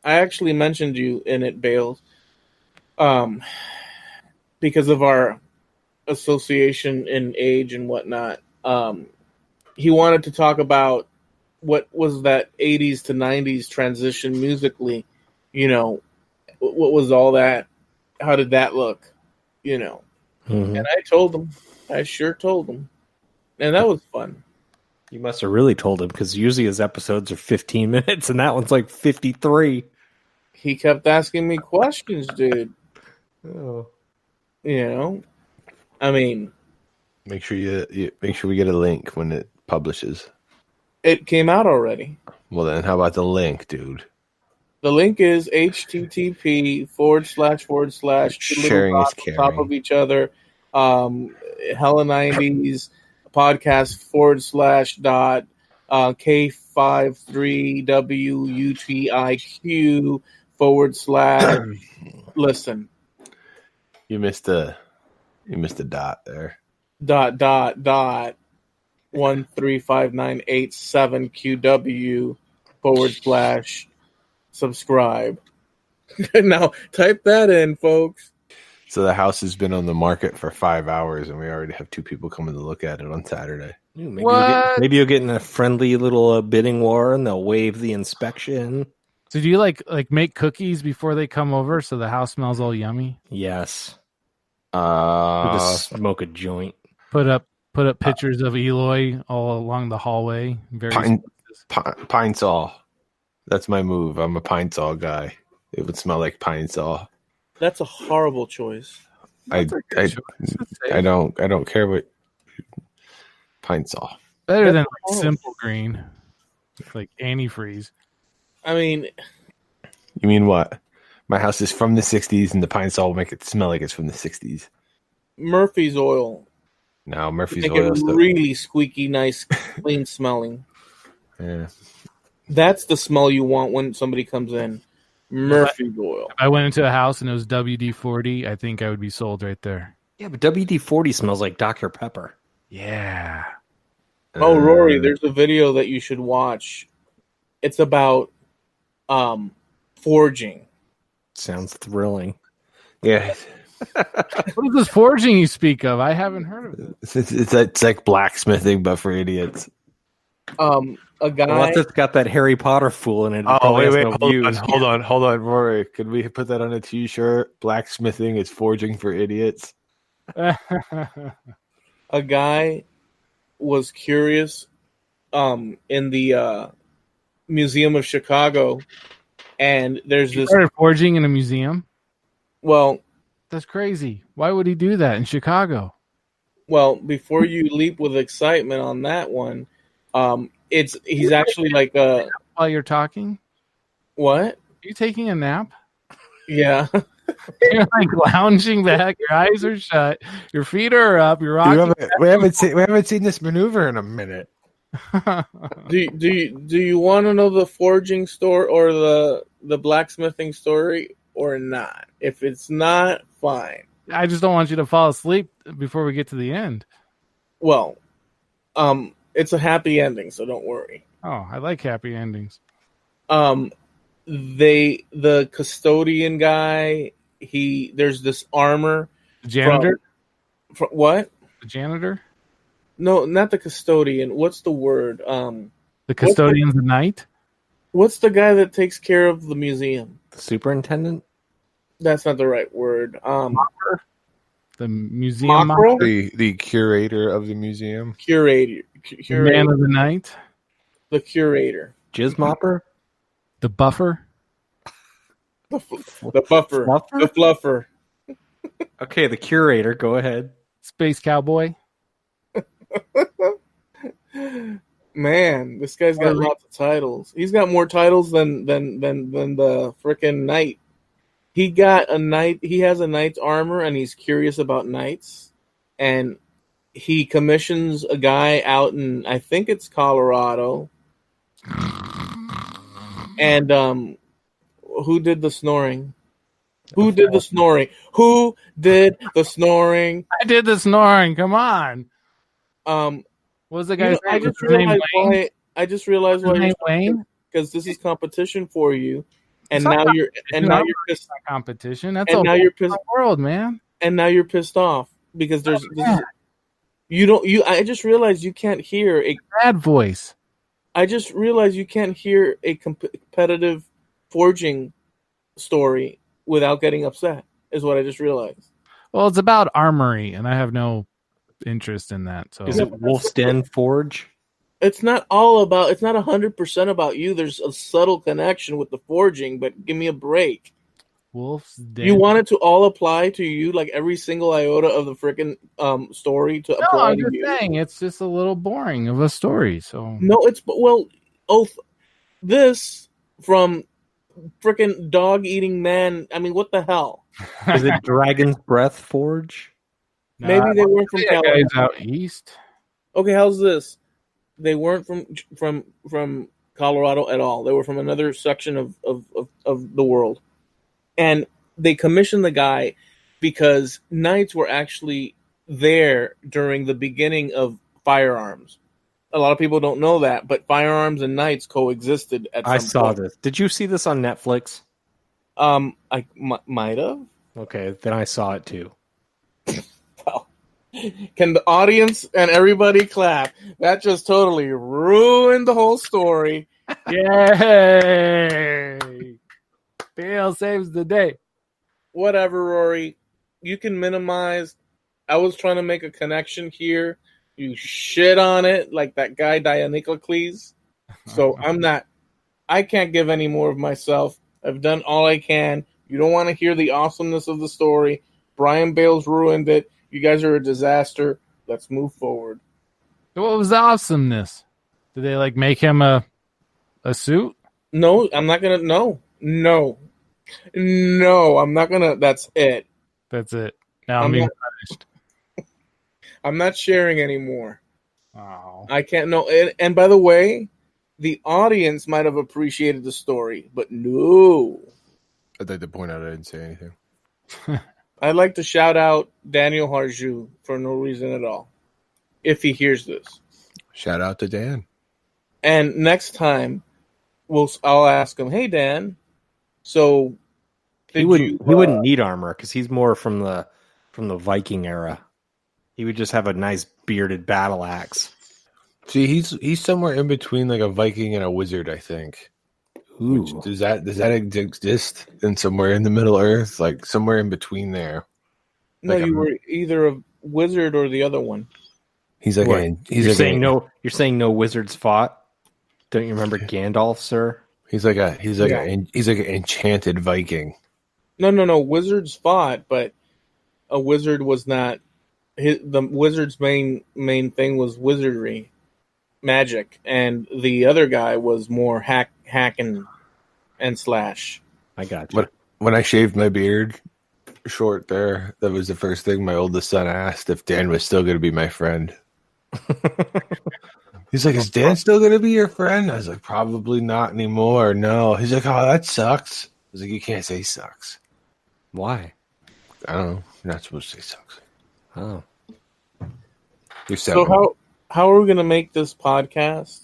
Speaker 1: I actually mentioned you in it, Bales, because of our association in age and whatnot. He wanted to talk about what was that 80s to 90s transition musically. What was all that? How did that look?
Speaker 3: Mm-hmm.
Speaker 1: And I told him. I sure told him. And that was fun.
Speaker 3: You must have really told him, because usually his episodes are 15 minutes, and that one's like 53.
Speaker 1: He kept asking me questions, dude.
Speaker 3: Oh.
Speaker 1: I mean,
Speaker 2: Make sure make sure we get a link when it publishes.
Speaker 1: it came out already.
Speaker 2: Well, then, how about the link, dude?
Speaker 1: The link is http //
Speaker 2: Sharing is
Speaker 1: on top
Speaker 2: caring.
Speaker 1: of each other. Hella 90s podcast / K53WUTIQ / listen.
Speaker 2: You missed a dot there. ..
Speaker 1: 1359887QW / subscribe. Now type that in, folks.
Speaker 2: So the house has been on the market for 5 hours, and we already have 2 people coming to look at it on Saturday.
Speaker 3: Maybe you'll get in a friendly little bidding war, and they'll waive the inspection.
Speaker 4: So do you like make cookies before they come over so the house smells all yummy?
Speaker 3: Yes. Just smoke a joint.
Speaker 4: Put up pictures of Eloy all along the hallway.
Speaker 2: Pine saw. That's my move. I'm a pine saw guy. It would smell like pine saw.
Speaker 1: That's a horrible choice.
Speaker 2: I don't care what pine saw.
Speaker 4: Better than Simple Green, like antifreeze.
Speaker 1: I mean,
Speaker 2: you mean what? My house is from the 60s, and the pine saw will make it smell like it's from the 60s.
Speaker 1: Murphy's oil.
Speaker 2: No, Murphy's
Speaker 1: Make
Speaker 2: oil
Speaker 1: it
Speaker 2: is
Speaker 1: really squeaky, nice, clean smelling.
Speaker 2: Yeah.
Speaker 1: That's the smell you want when somebody comes in. Murphy's oil.
Speaker 4: If I went into a house and it was WD-40, I think I would be sold right there.
Speaker 3: Yeah, but WD-40 smells like Dr. Pepper.
Speaker 4: Yeah.
Speaker 1: Oh, Rory, there's a video that you should watch. It's about forging.
Speaker 3: Sounds thrilling.
Speaker 2: Yeah.
Speaker 4: What is this forging you speak of? I haven't heard of it.
Speaker 2: It's like blacksmithing, but for idiots.
Speaker 1: A guy.
Speaker 3: Unless it's got that Harry Potter fool in it.
Speaker 2: Oh, wait, hold on, Rory. Could we put that on a T-shirt? Blacksmithing is forging for idiots.
Speaker 1: A guy was curious in the Museum of Chicago, and there's
Speaker 4: He
Speaker 1: this.
Speaker 4: started forging in a museum?
Speaker 1: Well,
Speaker 4: that's crazy. Why would he do that in Chicago?
Speaker 1: Well, before you leap with excitement on that one, he's actually like
Speaker 4: while you're talking.
Speaker 1: What?
Speaker 4: Are you taking a nap?
Speaker 1: Yeah.
Speaker 4: You're like lounging back. Your eyes are shut. Your feet are up. You're rocking.
Speaker 2: We haven't seen this maneuver in a minute.
Speaker 1: Do you want to know the forging story or the blacksmithing story or not? If it's not, fine.
Speaker 4: I just don't want you to fall asleep before we get to the end.
Speaker 1: Well, it's a happy ending, so don't worry.
Speaker 4: Oh, I like happy endings.
Speaker 1: The custodian guy, there's this armor.
Speaker 4: The janitor?
Speaker 1: From what?
Speaker 4: The janitor?
Speaker 1: No, not the custodian. What's the word?
Speaker 4: The custodian's the knight?
Speaker 1: What's the guy that takes care of the museum?
Speaker 3: The superintendent?
Speaker 1: That's not the right word.
Speaker 4: The museum mopper?
Speaker 2: The curator of the museum.
Speaker 1: Curator.
Speaker 4: Man of the night?
Speaker 1: The curator.
Speaker 3: Jizz mopper?
Speaker 4: The buffer?
Speaker 1: The buffer.
Speaker 3: Fluffer?
Speaker 1: The fluffer.
Speaker 3: Okay, the curator. Go ahead.
Speaker 4: Space cowboy?
Speaker 1: Man, this guy's got lots of titles. He's got more titles than the frickin' knight. He has a knight's armor, and he's curious about knights. And he commissions a guy out in, I think it's Colorado. And who did the snoring? Who did the snoring? Who did the snoring?
Speaker 4: I did the snoring. Come on.
Speaker 1: What
Speaker 4: was the guy's name?
Speaker 1: I just realized I just realized why you're
Speaker 4: Wayne.
Speaker 1: Because this is competition for you,
Speaker 4: It's
Speaker 1: and
Speaker 4: not
Speaker 1: now you're pissed.
Speaker 4: not competition. That's
Speaker 1: And
Speaker 4: a
Speaker 1: now you're pissed.
Speaker 4: world, man.
Speaker 1: And now you're pissed off because I just realized you can't hear a
Speaker 4: Bad voice.
Speaker 1: I just realized you can't hear a competitive forging story without getting upset. Is what I just realized.
Speaker 4: Well, it's about armory, and I have no interest in that. So
Speaker 3: Is it Wolf's Den Forge?
Speaker 1: It's not all about. It's not 100% about you. There's a subtle connection with the forging, but give me a break.
Speaker 4: Wolf's Den?
Speaker 1: You want it to all apply to you, like every single iota of the freaking story to apply
Speaker 4: I'm
Speaker 1: to
Speaker 4: just
Speaker 1: you.
Speaker 4: saying it's just a little boring of a story. So
Speaker 1: No, this from freaking dog eating man. I mean, what the hell?
Speaker 3: Is it Dragon's Breath Forge?
Speaker 1: Maybe they weren't from
Speaker 4: that
Speaker 1: California.
Speaker 4: guy's out east.
Speaker 1: Okay, how's this? They weren't from Colorado at all. They were from another section of the world. And they commissioned the guy because knights were actually there during the beginning of firearms. A lot of people don't know that, but firearms and knights coexisted at some
Speaker 3: I saw
Speaker 1: point.
Speaker 3: this. Did you see this on Netflix?
Speaker 1: I might have.
Speaker 3: Okay, then I saw it too.
Speaker 1: Well, can the audience and everybody clap? That just totally ruined the whole story.
Speaker 4: Yay! Bale saves the day.
Speaker 1: Whatever, Rory. You can minimize. I was trying to make a connection here. You shit on it like that guy Dianicocles. So I can't give any more of myself. I've done all I can. You don't want to hear the awesomeness of the story. Bryan Bales ruined it. You guys are a disaster. Let's move forward.
Speaker 4: What was the awesomeness? Did they make him a suit?
Speaker 1: No, I'm not gonna. No, I'm not gonna. That's it.
Speaker 4: That's it. Now I'm being punished.
Speaker 1: I'm not sharing anymore.
Speaker 4: Oh.
Speaker 1: I can't know. And by the way, the audience might have appreciated the story, but no.
Speaker 2: I'd like to point out I didn't say anything.
Speaker 1: I'd like to shout out Daniel Harju for no reason at all, if he hears this.
Speaker 2: Shout out to Dan.
Speaker 1: And next time, I'll ask him, "Hey Dan, so
Speaker 3: He wouldn't need armor because he's more from the Viking era. He would just have a nice bearded battle axe.
Speaker 2: See, he's somewhere in between like a Viking and a wizard, I think.
Speaker 3: Ooh.
Speaker 2: Does that exist in somewhere in the Middle Earth, like somewhere in between there?
Speaker 1: No,
Speaker 2: Like
Speaker 1: you were either a wizard or the other one.
Speaker 2: He's like
Speaker 3: What? You're saying no wizards fought. Don't you remember Gandalf, sir?
Speaker 2: He's like an enchanted Viking.
Speaker 1: No. Wizards fought, but a wizard was not. The wizard's main thing was wizardry, magic, and the other guy was more hacking and slash.
Speaker 3: I got you.
Speaker 2: When I shaved my beard short there, that was the first thing my oldest son asked if Dan was still going to be my friend. He's like, "Is Dan still going to be your friend?" I was like, "Probably not anymore. No." He's like, "Oh, that sucks." I was like, "You can't say sucks."
Speaker 3: Why?
Speaker 2: I don't know. You're not supposed to say sucks.
Speaker 3: Oh.
Speaker 2: You're 7.
Speaker 1: So how are we going to make this podcast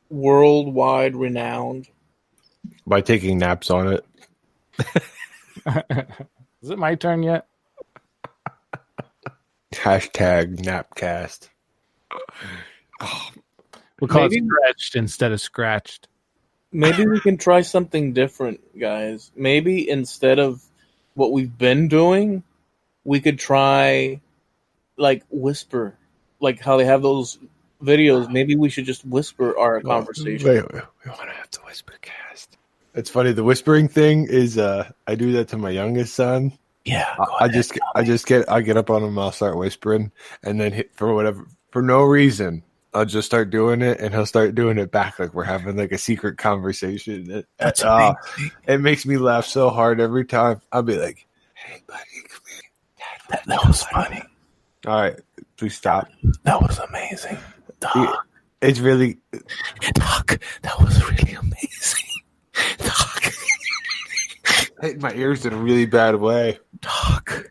Speaker 1: worldwide renowned?
Speaker 2: By taking naps on it.
Speaker 4: Is it my turn yet?
Speaker 2: Hashtag Napcast.
Speaker 4: We'll call
Speaker 1: Maybe-
Speaker 4: it stretched instead of scratched.
Speaker 1: Maybe we can try something different, guys. Maybe instead of what we've been doing, we could try whisper, like how they have those videos. Maybe we should just whisper our conversation.
Speaker 2: We want to have the whisper cast. It's funny. The whispering thing is, I do that to my youngest son.
Speaker 1: Yeah,
Speaker 2: I get up on him. I'll start whispering, and then for no reason, I'll just start doing it, and he'll start doing it back like we're having like a secret conversation.
Speaker 1: That's
Speaker 2: it makes me laugh so hard every time. I'll be like, "Hey, buddy, come here."
Speaker 1: that was funny.
Speaker 2: All right, please stop.
Speaker 1: That was amazing.
Speaker 2: It's really
Speaker 1: Doc, that was really amazing. Doc,
Speaker 2: hit my ears in a really bad way.
Speaker 1: Doc.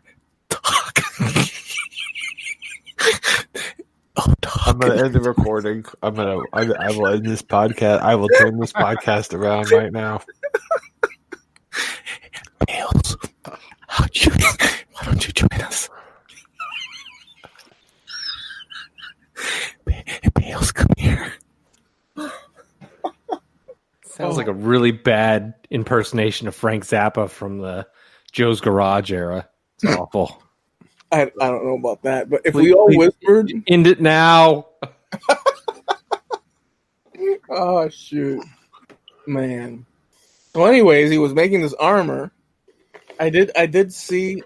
Speaker 1: Oh, Doc.
Speaker 2: I'm gonna end the recording. I will end this podcast. I will turn this podcast around right now.
Speaker 1: Bales, why don't you join us? Bales, come here.
Speaker 3: Sounds like a really bad impersonation of Frank Zappa from the Joe's Garage era. It's awful.
Speaker 1: I don't know about that, but if we all whispered,
Speaker 3: end it now.
Speaker 1: Oh shoot, man. Well, anyways, he was making this armor. I did see.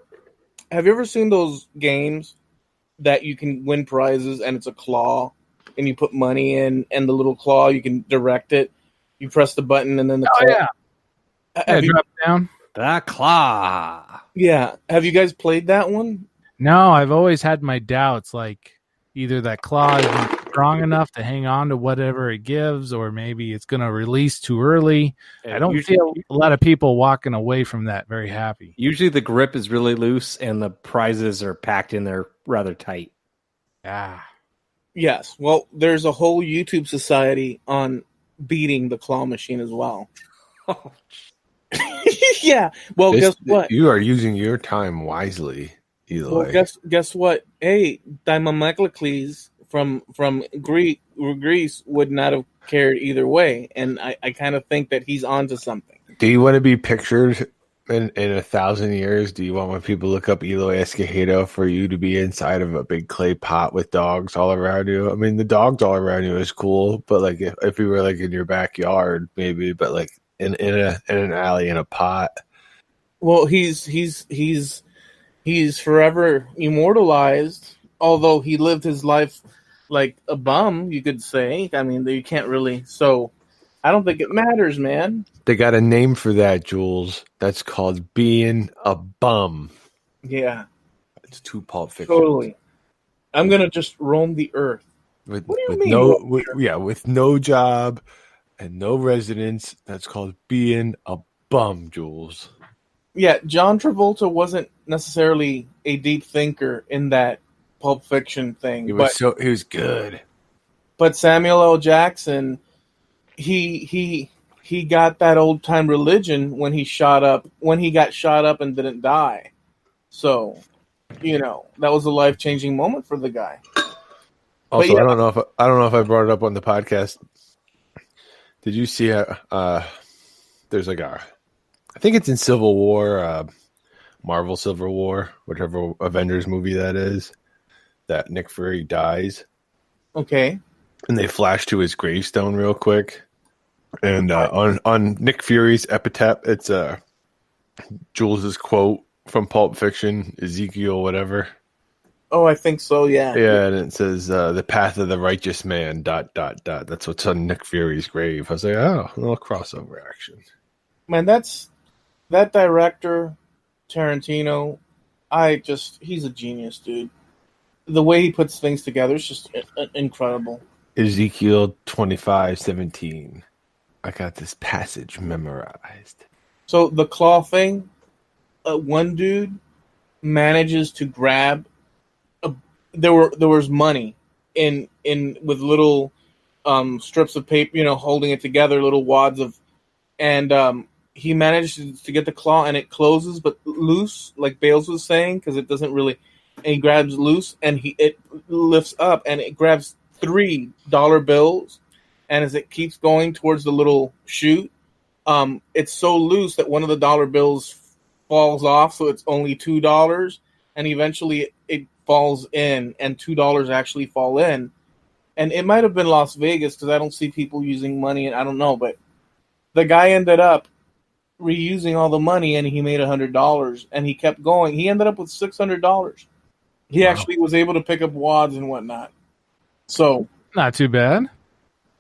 Speaker 1: Have you ever seen those games that you can win prizes and it's a claw, and you put money in, and the little claw you can direct it. You press the button, and then the claw.
Speaker 4: Yeah, drop it down.
Speaker 3: The claw.
Speaker 1: Yeah. Have you guys played that one?
Speaker 4: No, I've always had my doubts. Like either that claw isn't strong enough to hang on to whatever it gives, or maybe it's going to release too early. I don't feel a lot of people walking away from that very happy.
Speaker 3: Usually the grip is really loose and the prizes are packed in there rather tight.
Speaker 4: Ah.
Speaker 1: Yes. Well, there's a whole YouTube society on beating the claw machine as well. Yeah. Well, guess what?
Speaker 2: You are using your time wisely, Eloy.
Speaker 1: Well, guess what? Hey, Dimomeclacles from Greece would not have cared either way, and I kind of think that he's onto something.
Speaker 2: Do you want to be pictured in 1,000 years? Do you want when people look up Eloy Escagedo for you to be inside of a big clay pot with dogs all around you? I mean, the dogs all around you is cool, but like if you were like in your backyard, maybe, but like in an alley in a pot.
Speaker 1: Well, he's forever immortalized, although he lived his life like a bum, you could say. I mean, you can't really. So I don't think it matters, man.
Speaker 2: They got a name for that, Jules. That's called being a bum.
Speaker 1: Yeah.
Speaker 2: It's too Pulp Fiction.
Speaker 1: Totally. I'm going to just roam the earth.
Speaker 2: With no job and no residence. That's called being a bum, Jules.
Speaker 1: Yeah, John Travolta wasn't necessarily a deep thinker in that Pulp Fiction thing.
Speaker 2: He was good.
Speaker 1: But Samuel L. Jackson, he got that old time religion when he got shot up and didn't die. So, that was a life-changing moment for the guy.
Speaker 2: Also, yeah. I don't know if I brought it up on the podcast. Did you see there's like I think it's in Civil War, Marvel Civil War, whichever Avengers movie that is, that Nick Fury dies.
Speaker 1: Okay.
Speaker 2: And they flash to his gravestone real quick. And on Nick Fury's epitaph, it's Jules' quote from Pulp Fiction, Ezekiel, whatever.
Speaker 1: Oh, I think so, yeah.
Speaker 2: Yeah, and it says, the path of the righteous man, ... That's what's on Nick Fury's grave. I was like, oh, a little crossover action. Man,
Speaker 1: that director, Tarantino, he's a genius, dude. The way he puts things together is just incredible.
Speaker 2: Ezekiel 25:17. I got this passage memorized.
Speaker 1: So the claw thing, one dude manages to grab. There was money in with little strips of paper, holding it together, little wads of, and he managed to get the claw, and it closes but loose, like Bales was saying, because it doesn't really. And he grabs loose, and it lifts up, and it grabs $3 bills, and as it keeps going towards the little chute, it's so loose that one of the dollar bills falls off, so it's only $2, and eventually it falls in, and $2 actually fall in. And it might have been Las Vegas, because I don't see people using money, and I don't know, but the guy ended up reusing all the money, and he made $100, and he kept going. He ended up with $600. He actually was able to pick up wads and whatnot. So
Speaker 4: not too bad.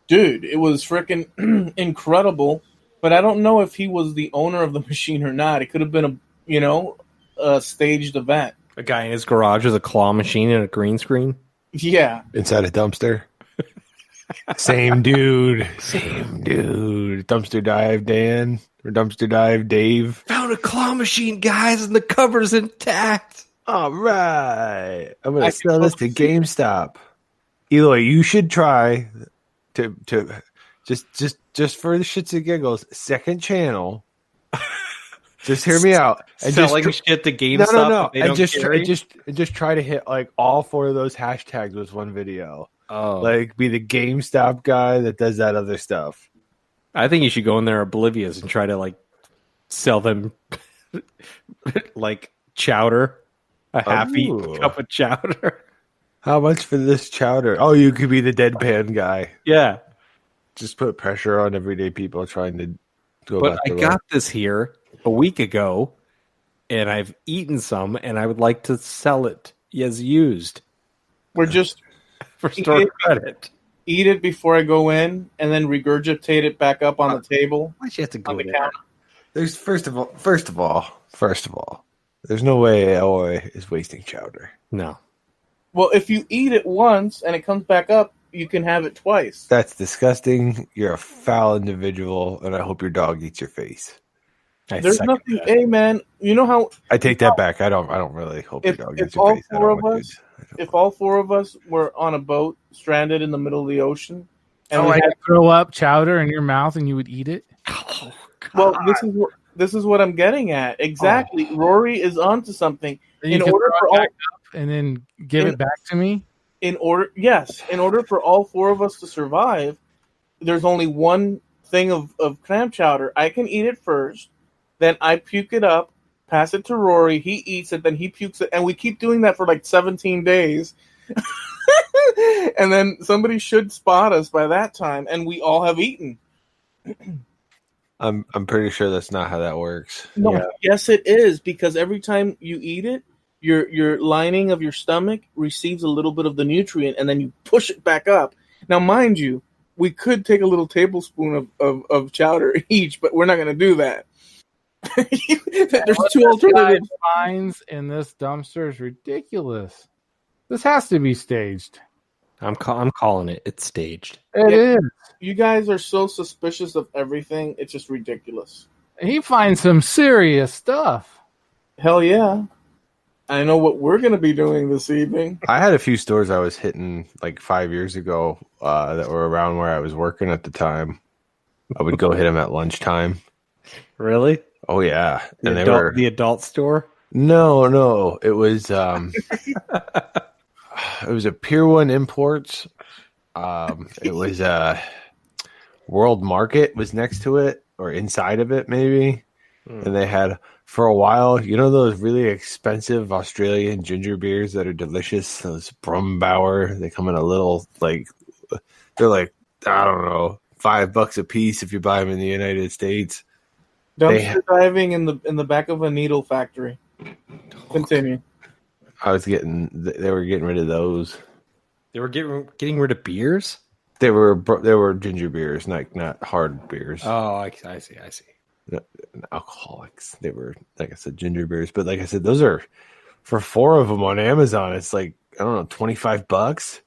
Speaker 1: Dude, it was freaking incredible, but I don't know if he was the owner of the machine or not. It could have been a staged event.
Speaker 3: A guy in his garage with a claw machine and a green screen?
Speaker 1: Yeah.
Speaker 2: Inside a dumpster. Same dude. Dumpster dive Dan or dumpster dive Dave.
Speaker 3: Found a claw machine, guys, and the cover's intact.
Speaker 2: All right. I'm going to sell this to GameStop. Eloy, you should try to just for the shits and giggles, second channel. Just hear me out. And
Speaker 3: Selling
Speaker 2: just
Speaker 3: shit to GameStop.
Speaker 2: No.
Speaker 3: That they
Speaker 2: And
Speaker 3: don't carry?
Speaker 2: just try to hit like all 4 of those hashtags with one video.
Speaker 3: Oh,
Speaker 2: Like be the GameStop guy that does that other stuff.
Speaker 3: I think you should go in there oblivious and try to like sell them like chowder, a half-eaten cup of chowder.
Speaker 2: How much for this chowder? Oh, you could be the deadpan guy.
Speaker 3: Yeah,
Speaker 2: Just put pressure on everyday people trying to go
Speaker 3: but
Speaker 2: back
Speaker 3: I
Speaker 2: to
Speaker 3: got this here a week ago, and I've eaten some, and I would like to sell it as used
Speaker 1: We're just
Speaker 3: for store credit.
Speaker 1: eat it before I go in, and then regurgitate it back up on the table.
Speaker 3: Why'd you have to go
Speaker 1: On the
Speaker 3: there?
Speaker 1: counter.
Speaker 2: There's first of all, there's no way Eloy is wasting chowder.
Speaker 3: No.
Speaker 1: Well, if you eat it once and it comes back up, you can have it twice.
Speaker 2: That's disgusting. You're a foul individual, and I hope your dog eats your face.
Speaker 1: There's nothing. Hey, man, you know how
Speaker 2: I take that back. I don't really hope your dog eats your face.
Speaker 1: If all 4 of us were on a boat stranded in the middle of the ocean, and we
Speaker 4: I
Speaker 1: had,
Speaker 4: throw up chowder in your mouth and you would eat it.
Speaker 3: Oh, God.
Speaker 1: well, this is what I'm getting at. Exactly, Rory is onto something.
Speaker 4: And you can throw it back up and then give it back to me.
Speaker 1: In order for all 4 of us to survive, there's only one thing of clam chowder. I can eat it first, then I puke it up, pass it to Rory. He eats it, then he pukes it, and we keep doing that for like 17 days. And then somebody should spot us by that time, and we all have eaten.
Speaker 2: I'm pretty sure that's not how that works.
Speaker 1: No,
Speaker 3: Yeah.
Speaker 1: yes, it is, because every time you eat it, your lining of your stomach receives a little bit of the nutrient, and then you push it back up. Now, mind you, we could take a little tablespoon of chowder each, but we're not going to do that. There's 2 alternatives.
Speaker 4: Finds in this dumpster is ridiculous. This has to be staged.
Speaker 3: I'm calling it. It's staged.
Speaker 4: It is.
Speaker 1: You guys are so suspicious of everything. It's just ridiculous.
Speaker 4: He finds some serious stuff.
Speaker 1: Hell yeah. I know what we're going to be doing this evening.
Speaker 2: I had a few stores I was hitting like 5 years ago that were around where I was working at the time. I would go hit them at lunchtime.
Speaker 3: Really?
Speaker 2: Oh yeah, and they
Speaker 3: adult,
Speaker 2: were
Speaker 3: the adult store.
Speaker 2: No, it was it was a Pier 1 Imports. It was World Market was next to it or inside of it maybe, and they had for a while. You know those really expensive Australian ginger beers that are delicious. Those Brumbauer. They come in a little they're like I don't know $5 a piece if you buy them in the United States.
Speaker 1: Dumpster diving in the back of a needle factory. Continue.
Speaker 2: They were getting rid of those.
Speaker 3: They were getting rid of beers.
Speaker 2: They were ginger beers, not hard beers.
Speaker 3: Oh, I see.
Speaker 2: Alcoholics. They were, like I said, ginger beers. But like I said, those are for 4 of them on Amazon. It's like I don't know, $25.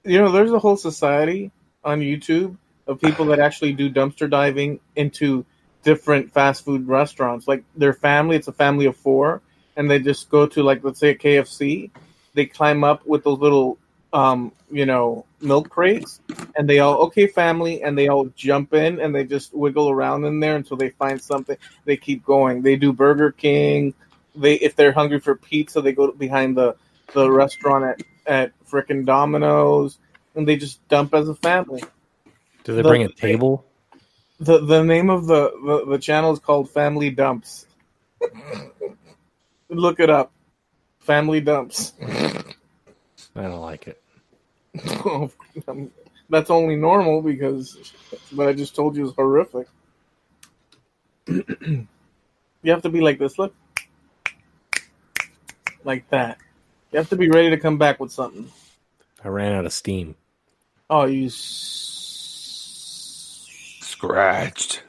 Speaker 1: You know, there's a whole society on YouTube of people that actually do dumpster diving into different fast food restaurants. Like their family, it's a family of 4, and they just go to, like, let's say a KFC. They climb up with those little, milk crates, and they all, family, and they all jump in, and they just wiggle around in there until they find something. They keep going. They do Burger King. If they're hungry for pizza, they go behind the restaurant at frickin' Domino's, and they just dump as a family.
Speaker 3: Do they bring a table?
Speaker 1: The name of the channel is called Family Dumps. Look it up. Family Dumps.
Speaker 3: I don't like it.
Speaker 1: That's only normal because what I just told you is horrific. You have to be like this. Look. Like that. You have to be ready to come back with something.
Speaker 3: I ran out of steam.
Speaker 1: Oh, you
Speaker 2: Scratched.